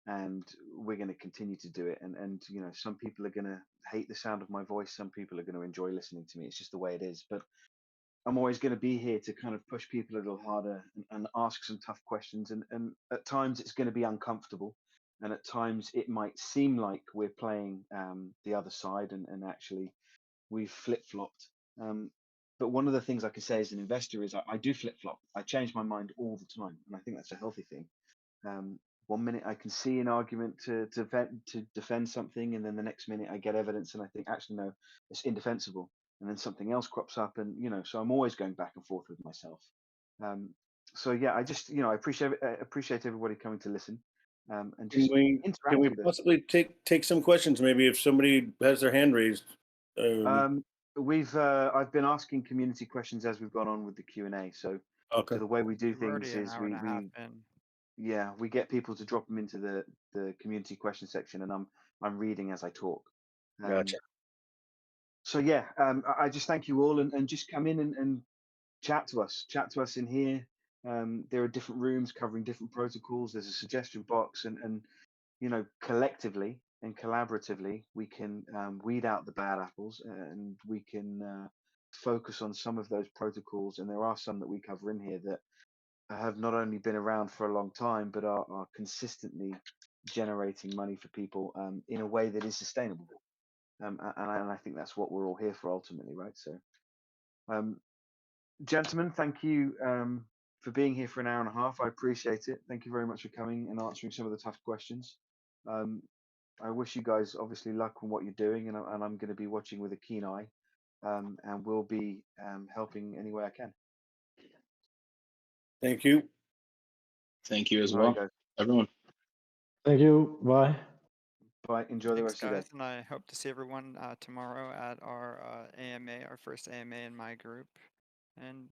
and we're going to continue to do it. And some people are going to hate the sound of my voice. Some people are going to enjoy listening to me. It's just the way it is. But I'm always going to be here to kind of push people a little harder and ask some tough questions. And at times it's going to be uncomfortable. And at times it might seem like we're playing the other side and actually we've flip-flopped. But one of the things I can say as an investor is I do flip-flop. I change my mind all the time. And I think that's a healthy thing. 1 minute I can see an argument to defend something, and then the next minute I get evidence and I think, actually, no, it's indefensible. And then something else crops up, and so I'm always going back and forth with myself. So yeah, I just I appreciate everybody coming to listen. And just can we possibly take some questions? Maybe if somebody has their hand raised. I've been asking community questions as we've gone on with the Q&A. So okay. So the way we do things is we get people to drop them into the community question section, and I'm reading as I talk. Gotcha. So yeah, I just thank you all, and just come in and chat to us in here. There are different rooms covering different protocols. There's a suggestion box, and collectively and collaboratively we can weed out the bad apples, and we can focus on some of those protocols. And there are some that we cover in here that have not only been around for a long time, but are consistently generating money for people in a way that is sustainable. And I think that's what we're all here for ultimately, right? So, gentlemen, thank you for being here for an hour and a half. I appreciate it. Thank you very much for coming and answering some of the tough questions. I wish you guys obviously luck on what you're doing, and I'm going to be watching with a keen eye, and will be helping any way I can. Thank you. Thank you as well, everyone. Thank you. Bye. Bye. Enjoy the rest of your day. And I hope to see everyone tomorrow at our AMA, our first AMA in my group. And